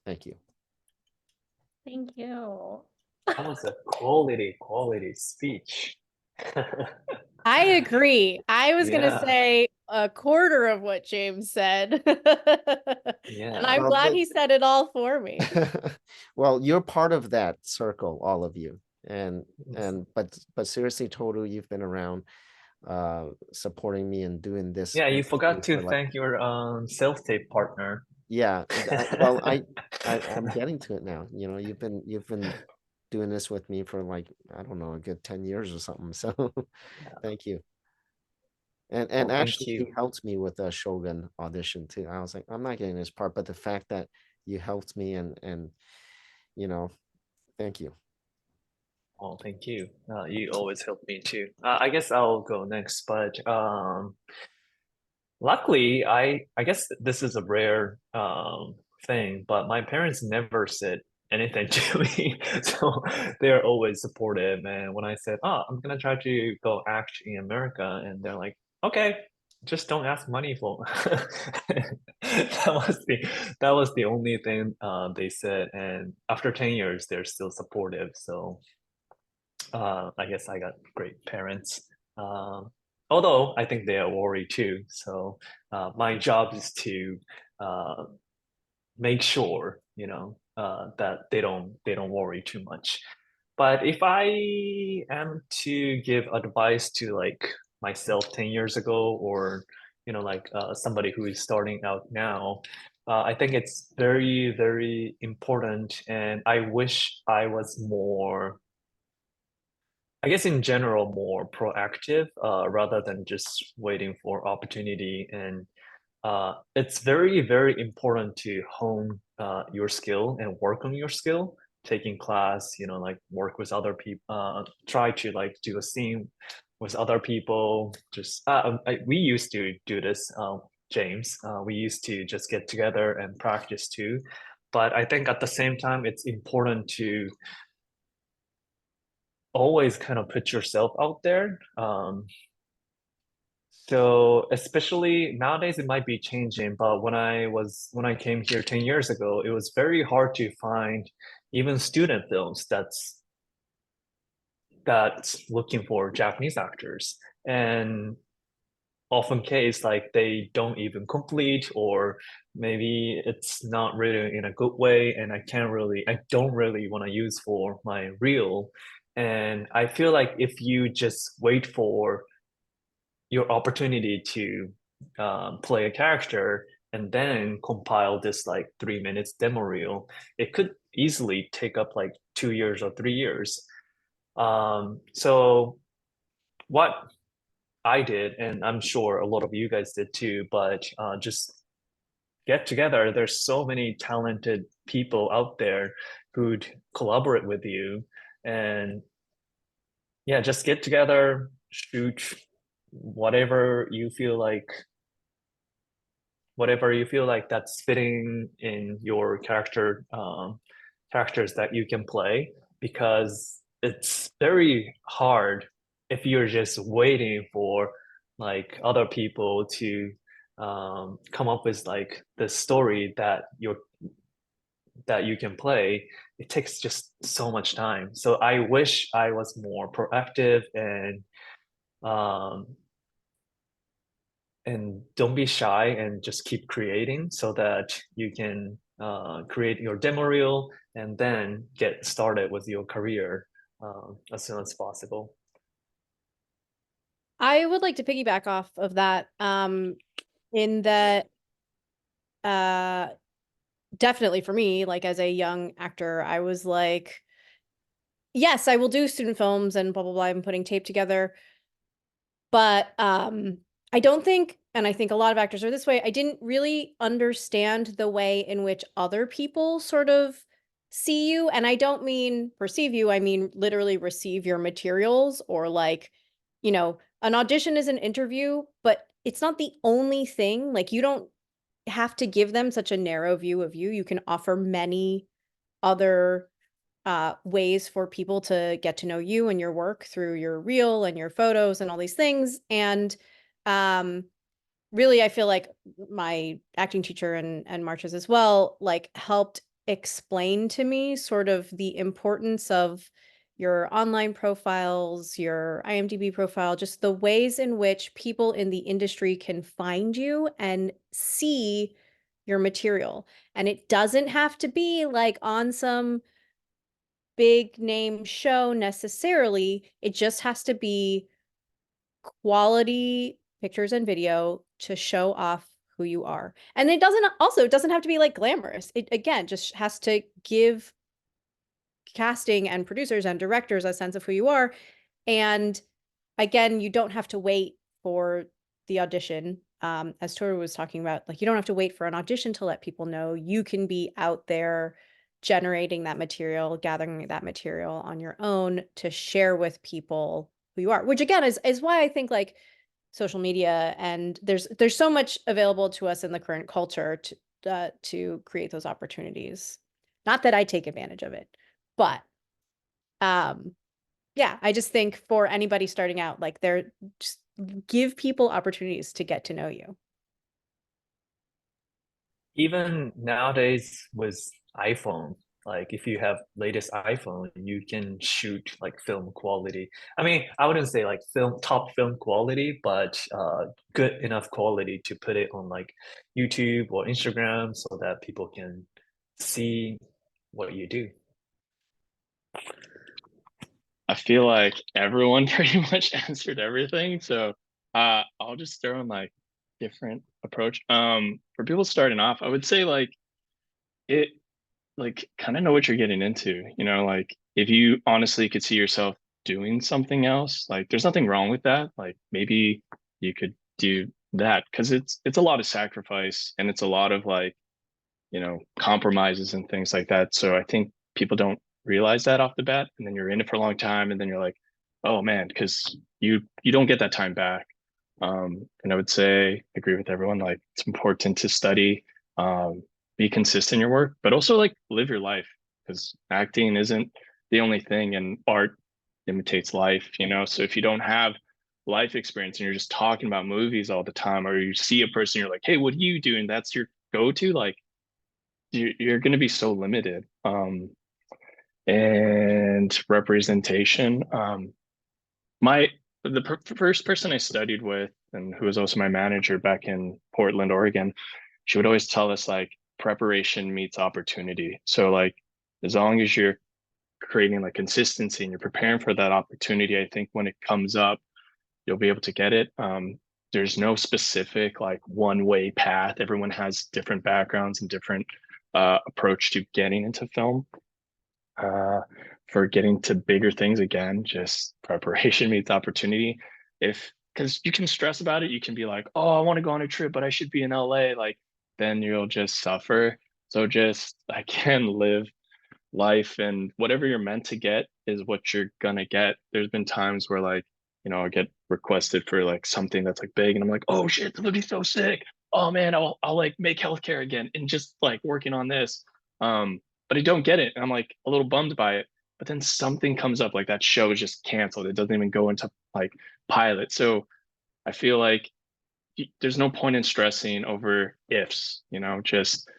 thank you. Thank you. That was a quality speech. I agree. I was gonna Yeah. say a quarter of what James said. Yeah. And I'm Well, glad he said it all for me. well, you're part of that circle, all of you. But seriously, Toru, you've been around supporting me and doing this Yeah, you with forgot me to for like, thank your self-tape partner. yeah. Well, I'm getting to it now. You've been doing this with me for like, I don't know, a good 10 years or something. So thank you. And Well, thank actually, you. you helped me with a Shogun audition too. I was like, I'm not getting this part, but the fact that you helped me and thank you. Oh, thank you. You always help me too. I guess I'll go next, but luckily, I guess this is a rare thing, but my parents never said anything to me, so they're always supportive. And when I said, "Oh, I'm gonna try to go act in America," and they're like, "Okay, just don't ask money for." That was the only thing they said, and after 10 years, they're still supportive. So I guess I got great parents. Um, Although I think they are worried too. So my job is to uh, make sure, that they don't worry too much. But if I am to give advice to like myself 10 years ago, or like somebody who is starting out now, I think it's very, very important, and I wish I was more, I guess in general, more proactive rather than just waiting for opportunity. And it's very, very important to hone your skill and work on your skill, taking class, like work with other people, try to like do a scene with other people. Just we used to do this, James. We used to just get together and practice too. But I think at the same time, it's important to always kind of put yourself out there. So especially nowadays it might be changing, but when I came here 10 years ago, it was very hard to find even student films that's looking for Japanese actors. And often case like they don't even complete, or maybe it's not written in a good way, and I don't really want to use for my reel. And I feel like if you just wait for your opportunity to play a character and then compile this like 3 minutes demo reel, it could easily take up like 2 years or 3 years. So what I did, and I'm sure a lot of you guys did too, but just get together. There's so many talented people out there who'd collaborate with you, and yeah, just get together, shoot whatever you feel like, that's fitting in your characters that you can play, because it's very hard if you're just waiting for like other people to come up with like the story that you can play. It takes just so much time. So I wish I was more proactive, um, and don't be shy and just keep creating so that you can create your demo reel and then get started with your career as soon as possible. I would like to piggyback off of that, in that definitely for me, like as a young actor, I was like, yes, I will do student films and blah blah blah. I'm putting tape together. But I don't think, and I think a lot of actors are this way, I didn't really understand the way in which other people sort of see you, and I don't mean perceive you, I mean literally receive your materials, or like, you know, an audition is an interview, but it's not the only thing. Like, you don't have to give them such a narrow view of you. You can offer many other ways for people to get to know you and your work through your reel and your photos and all these things. And really, I feel like my acting teacher and Marcha's as well, like, helped explain to me sort of the importance of your online profiles, your IMDb profile, just the ways in which people in the industry can find you and see your material. And it doesn't have to be like on some big name show necessarily. It just has to be quality pictures and video to show off who you are. And it doesn't have to be like glamorous. It again just has to give casting and producers and directors a sense of who you are. And again, you don't have to wait for the audition. As Toru was talking about, like, you don't have to wait for an audition to let people know. You can be out there generating that material, gathering that material on your own to share with people who you are, which again is why I think like social media, and there's so much available to us in the current culture to create those opportunities. Not that I take advantage of it, but yeah, I just think for anybody starting out, like, just give people opportunities to get to know you. Even nowadays with iPhone, like if you have latest iPhone, you can shoot like film quality. I mean, I wouldn't say like top film quality, but good enough quality to put it on like YouTube or Instagram so that people can see what you do. I feel like everyone pretty much answered everything. So I'll just throw in like different approach. For people starting off, I would say like it like kind of know what you're getting into, you know, like if you honestly could see yourself doing something else, like there's nothing wrong with that. Like maybe you could do that because it's a lot of sacrifice and it's a lot of like, you know, compromises and things like that. So I think people don't realize that off the bat, and then you're in it for a long time, and then you're like, oh man, because you don't get that time back. And I would say agree with everyone. Like it's important to study, be consistent in your work, but also like live your life because acting isn't the only thing, and art imitates life. You know, so if you don't have life experience and you're just talking about movies all the time, or you see a person, you're like, hey, what are you doing? That's your go-to. Like you're going to be so limited. And representation. My first person I studied with, and who was also my manager back in Portland, Oregon, she would always tell us like preparation meets opportunity. So like as long as you're creating like consistency and you're preparing for that opportunity, I think when it comes up, you'll be able to get it. There's no specific like one way path. Everyone has different backgrounds and different approach to getting into film. For getting to bigger things, again, just preparation meets opportunity. If because you can stress about it, you can be like, oh, I want to go on a trip, but I should be in LA. Like then you'll just suffer. So just I can live life, and whatever you're meant to get is what you're gonna get. There's been times where like, you know, I get requested for like something that's like big, and I'm like, oh shit, this would be so sick. Oh man, I'll like make healthcare again, and just like working on this. But I don't get it, and I'm like a little bummed by it. But then something comes up, like that show is just canceled. It doesn't even go into like pilot. So I feel like there's no point in stressing over ifs, you know, just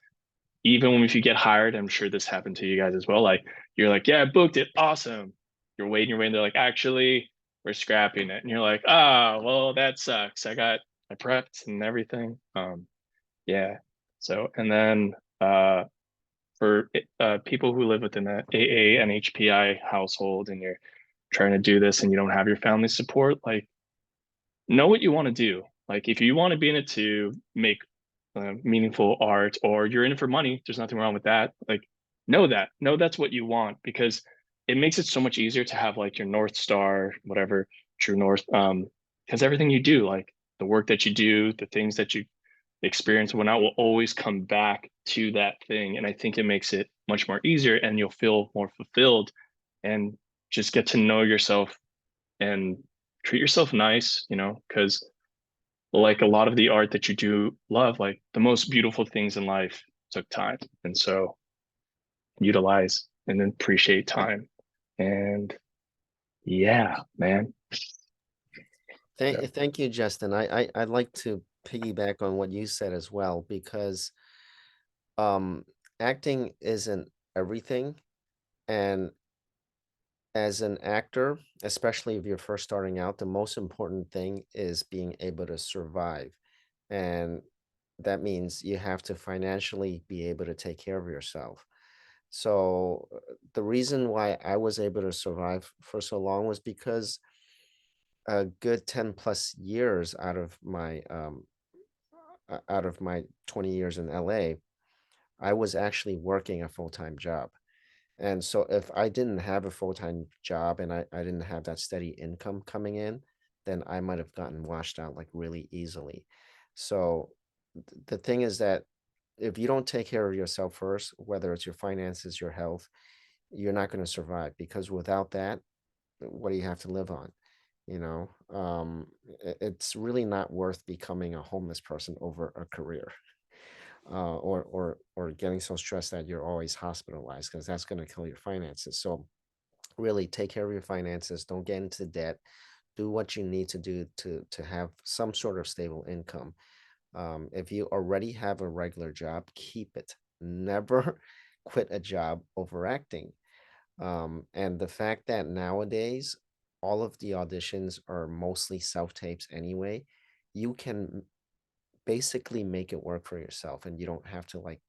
even if you get hired, I'm sure this happened to you guys as well. Like you're like, yeah, I booked it. Awesome. You're waiting. They're like, actually, we're scrapping it. And you're like, ah, well, that sucks. I prepped and everything. Yeah. So, and then for people who live within the AANHPI household and you're trying to do this and you don't have your family support, like know what you want to do. Like if you want to be in it to make meaningful art, or you're in it for money, there's nothing wrong with that. Like know that's what you want, because it makes it so much easier to have like your North Star, whatever, true north. Because everything you do, like the work that you do, the things that you experience when I will always come back to that thing. And I think it makes it much more easier and you'll feel more fulfilled and just get to know yourself and treat yourself nice, because like a lot of the art that you do love, like the most beautiful things in life took time. And so utilize and appreciate time. And yeah, man. Thank you, Justin. I'd like to piggyback on what you said as well, because acting isn't everything. And as an actor, especially if you're first starting out, the most important thing is being able to survive. And that means you have to financially be able to take care of yourself. So the reason why I was able to survive for so long was because a good 10 plus years out of my 20 years in LA, I was actually working a full-time job. And so if I didn't have a full-time job and I didn't have that steady income coming in, then I might have gotten washed out like really easily. So the thing is that if you don't take care of yourself first, whether it's your finances, your health, you're not going to survive, because without that, what do you have to live on? It's really not worth becoming a homeless person over a career, or getting so stressed that you're always hospitalized, because that's going to kill your finances. So really take care of your finances. Don't get into debt. Do what you need to do to have some sort of stable income. If you already have a regular job, keep it. Never quit a job over acting. And the fact that nowadays all of the auditions are mostly self-tapes anyway, you can basically make it work for yourself, and you don't have to like,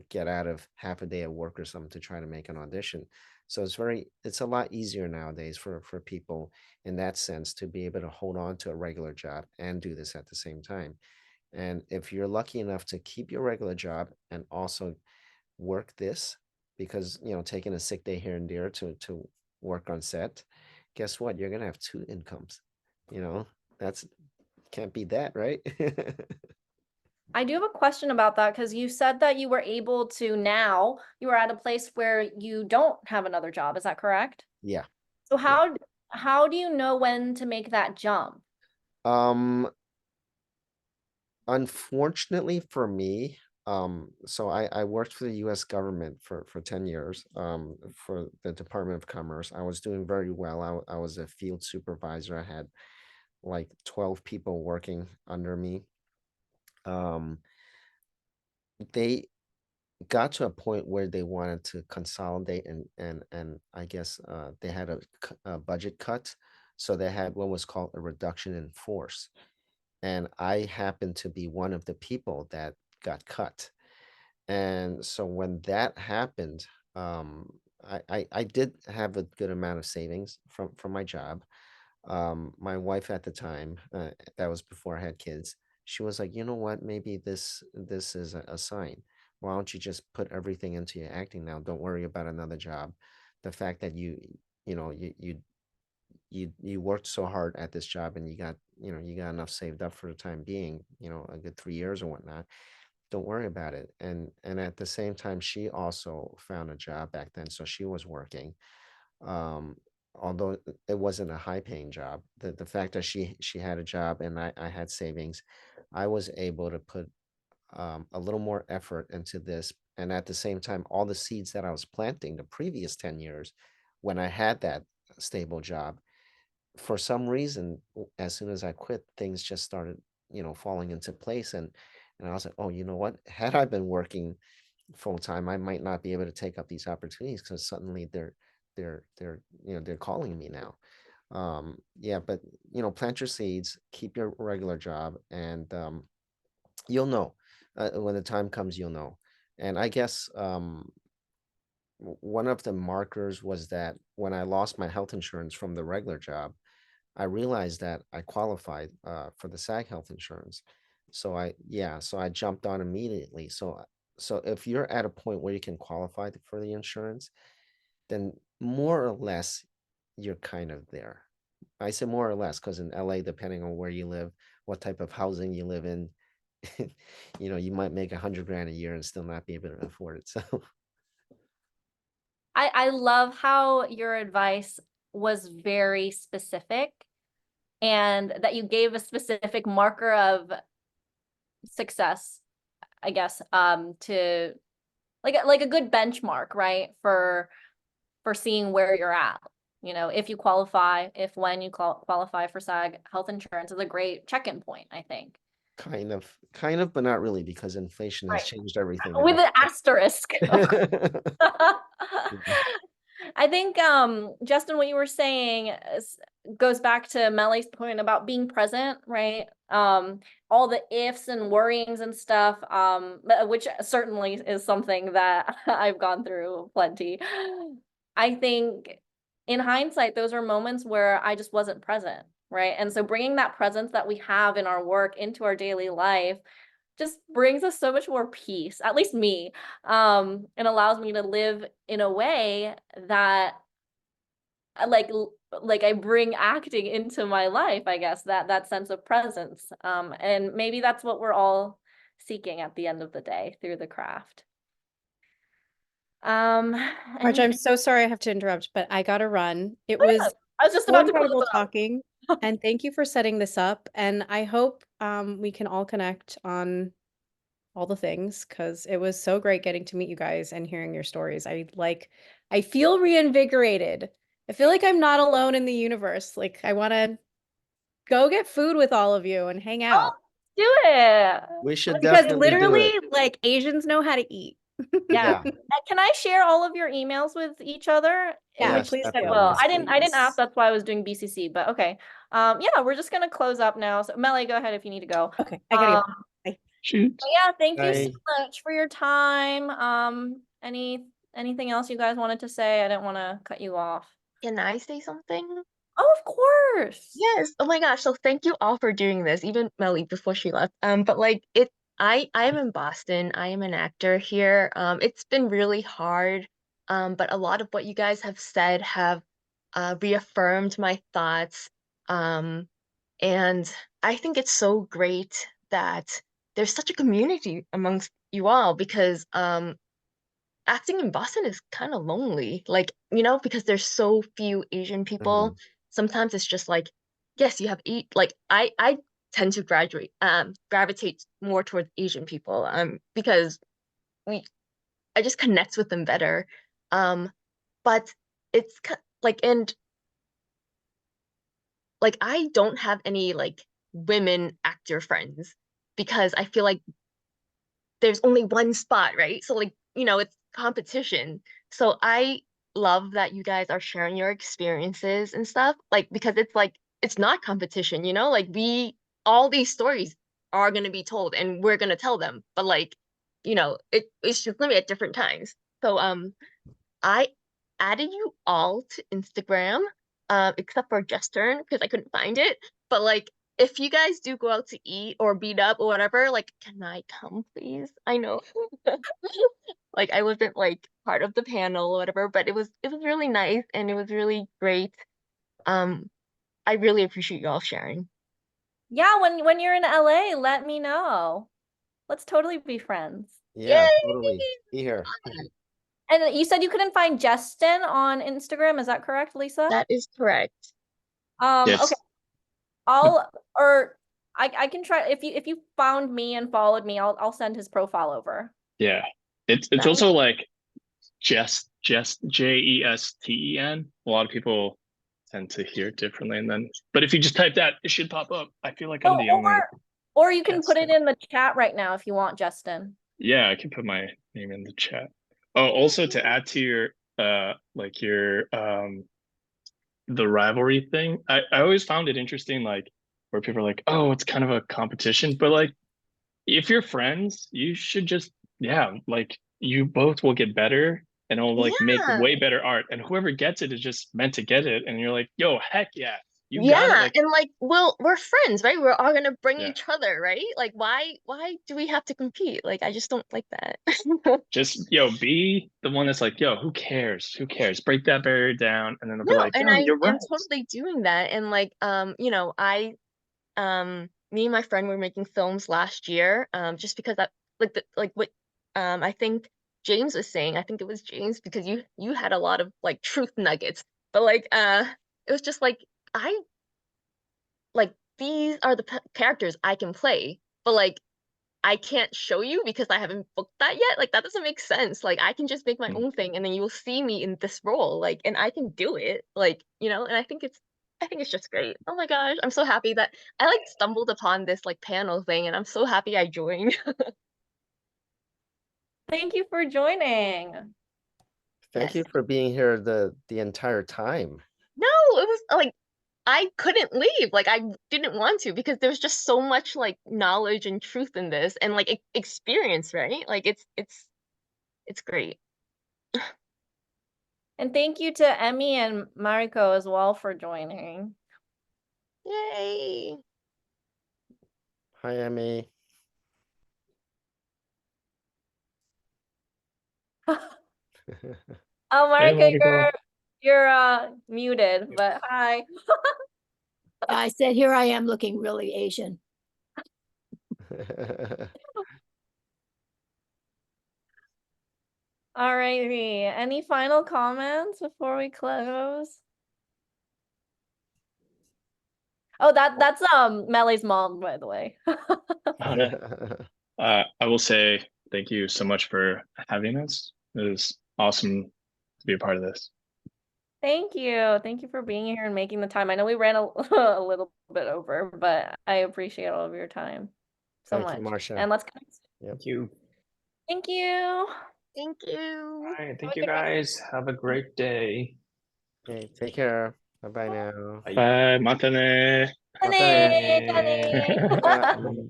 get out of half a day of work or something to try to make an audition. So it's a lot easier nowadays for people in that sense to be able to hold on to a regular job and do this at the same time. And if you're lucky enough to keep your regular job and also work this, because taking a sick day here and there to work on set, guess what? You're gonna have two incomes. That's can't beat that, right? I do have a question about that, because you said that you were able to, now you are at a place where you don't have another job. Is that correct? Yeah. So how do you know when to make that jump? Unfortunately for me, so I worked for the US government for 10 years, for the Department of Commerce. I was doing very well. I was a field supervisor. I had like 12 people working under me. They got to a point where they wanted to consolidate, and I guess they had a budget cut. So they had what was called a reduction in force. And I happened to be one of the people that got cut. And so when that happened, I did have a good amount of savings from my job. My wife at the time, that was before I had kids, she was like, you know what, maybe this is a sign. Why don't you just put everything into your acting now? Don't worry about another job. The fact that you worked so hard at this job, and you got enough saved up for the time being, a good 3 years or whatnot. Don't worry about it. And at the same time, she also found a job back then, so she was working. um Although it wasn't a high paying job, the fact that she had a job and I had savings, I was able to put a little more effort into this. And at the same time, all the seeds that I was planting the previous 10 years, when I had that stable job, for some reason, as soon as I quit, things just started, falling into place. And I was like, oh, you know what? Had I been working full time, I might not be able to take up these opportunities, because suddenly they're calling me now. Yeah, but plant your seeds, keep your regular job, and you'll know, when the time comes, you'll know. And I guess one of the markers was that when I lost my health insurance from the regular job, I realized that I qualified for the SAG health insurance. So I jumped on immediately. So if you're at a point where you can qualify for the insurance, then more or less you're kind of there. I say more or less because in LA, depending on where you live, what type of housing you live in, you know, you might make 100 grand a year and still not be able to afford it. So I love how your advice was very specific and that you gave a specific marker of success, I guess, to like a good benchmark, right? For seeing where you're at. You know, if you qualify, if when you qualify for SAG health insurance is a great check-in point, I think. kind of, but not really, because inflation has Right. changed everything. With an asterisk. Yeah. I think Jesten, what you were saying goes back to Mele's point about being present, right? All the ifs and worryings and stuff, which certainly is something that I've gone through plenty. I think in hindsight, those are moments where I just wasn't present, right? And so bringing that presence that we have in our work into our daily life just brings us so much more peace, at least me, and allows me to live in a way that like I bring acting into my life, I guess, that sense of presence. And maybe that's what we're all seeking at the end of the day through the craft. March, I'm anything- so sorry I have to interrupt, but I gotta run. It Oh, yeah, was I was just so about to close incredible it up. talking, and thank you for setting this up. And I hope we can all connect on all the things, because it was so great getting to meet you guys and hearing your stories. I feel reinvigorated. I feel like I'm not alone in the universe. Like I want to go get food with all of you and hang Oh, out. do it. We should Because definitely do literally, it. like Asians know how to eat. Yeah. Yeah. Can I share all of your emails with each other? Yeah, Yes, please do. definitely. Well, Yes, I didn't please. ask, that's why I was doing BCC, but okay. Yeah, we're just gonna close up now. So Mele, go ahead if you need to go. Okay, I gotta go. Bye. Shoot. But yeah, thank you so Bye. much for your time. Anything else you guys wanted to say? I didn't want to cut you off. Can I say something? Oh, of course. Yes. Oh my gosh. So thank you all for doing this, even Melly before she left. But like I am in Boston. I am an actor here. It's been really hard. But a lot of what you guys have said have reaffirmed my thoughts. And I think it's so great that there's such a community amongst you all because acting in Boston is kind of lonely. Like, because there's so few Asian people. Sometimes it's just like, yes, you have eight. Like, I tend to gravitate more towards Asian people, because I just connect with them better. But it's like, and like, I don't have any like women actor friends because I feel like there's only one spot, right? So like, it's competition. So I love that you guys are sharing your experiences and stuff, like because it's like it's not competition, like all these stories are gonna be told and we're gonna tell them, but like, it's just gonna be at different times. So I added you all to Instagram, except for Jesten because I couldn't find it. But like, if you guys do go out to eat or beat up or whatever, like, can I come, please? I know, like, I wasn't like part of the panel or whatever, but it was really nice and it was really great. I really appreciate you all sharing. Yeah, when you're in LA, let me know. Let's totally be friends. Yeah, Yay! totally. Be here. And you said you couldn't find Jesten on Instagram, is that correct, Lisa? That is correct. Yes. Okay. I can try if you found me and followed me, I'll send his profile over. Yeah. It's Nice. also like Jesten, Jesten. A lot of people tend to hear it differently, and then but if you just type that, it should pop up. I feel like I'm the only. Or you can put it Jesten. in the chat right now if you want, Jesten. Yeah, I can put my name in the chat. Oh, also to add to your like your the rivalry thing, I always found it interesting, like where people are like, oh, it's kind of a competition, but like if you're friends, you should just like you both will get better and it'll like make Yeah. way better art, and whoever gets it is just meant to get it, and you're like, yo, heck yeah, you got it. Yeah, Like, and like, well, we're friends, right? We're all gonna bring Yeah. each other, right? Like, why do we have to compete? Like, I just don't like that. just be the one that's like, yo, who cares? Break that barrier down, and then they'll be No, like, and yo, I you're am right. totally doing that. And like, I me and my friend were making films last year, just because that like what I think James was saying, I think it was James, because you had a lot of like truth nuggets, but like it was just like I like these are the characters I can play, but like I can't show you because I haven't booked that yet. Like that doesn't make sense. Like I can just make my own thing and then you will see me in this role. Like and I can do it. Like, you know, and I think it's just great. Oh my gosh, I'm so happy that I like stumbled upon this like panel thing and I'm so happy I joined. Thank you for joining. Thank Yes. you for being here the entire time. No, it was like I couldn't leave. Like I didn't want to because there's just so much like knowledge and truth in this and like experience, right? Like it's great. And thank you to Emmy and Mariko as well for joining. Yay. Hi, Emmy. Oh, Hey, Mariko, Mariko. you're muted, but hi. I said, here I am looking really Asian. All righty. Any final comments before we close? Oh, that's Mele's mom, by the way. I will say thank you so much for having us. It was awesome to be a part of this. Thank you. Thank you for being here and making the time. I know we ran a, a little bit over, but I appreciate all of your time so Thank much. you, Marcia. And let's connect. Thank you. Thank you. Thank you. All right, thank a you good rest. guys. Have a great day. Okay, take care. Bye-bye now. Bye. Bye, matane. Honey, Bye. honey. Bye.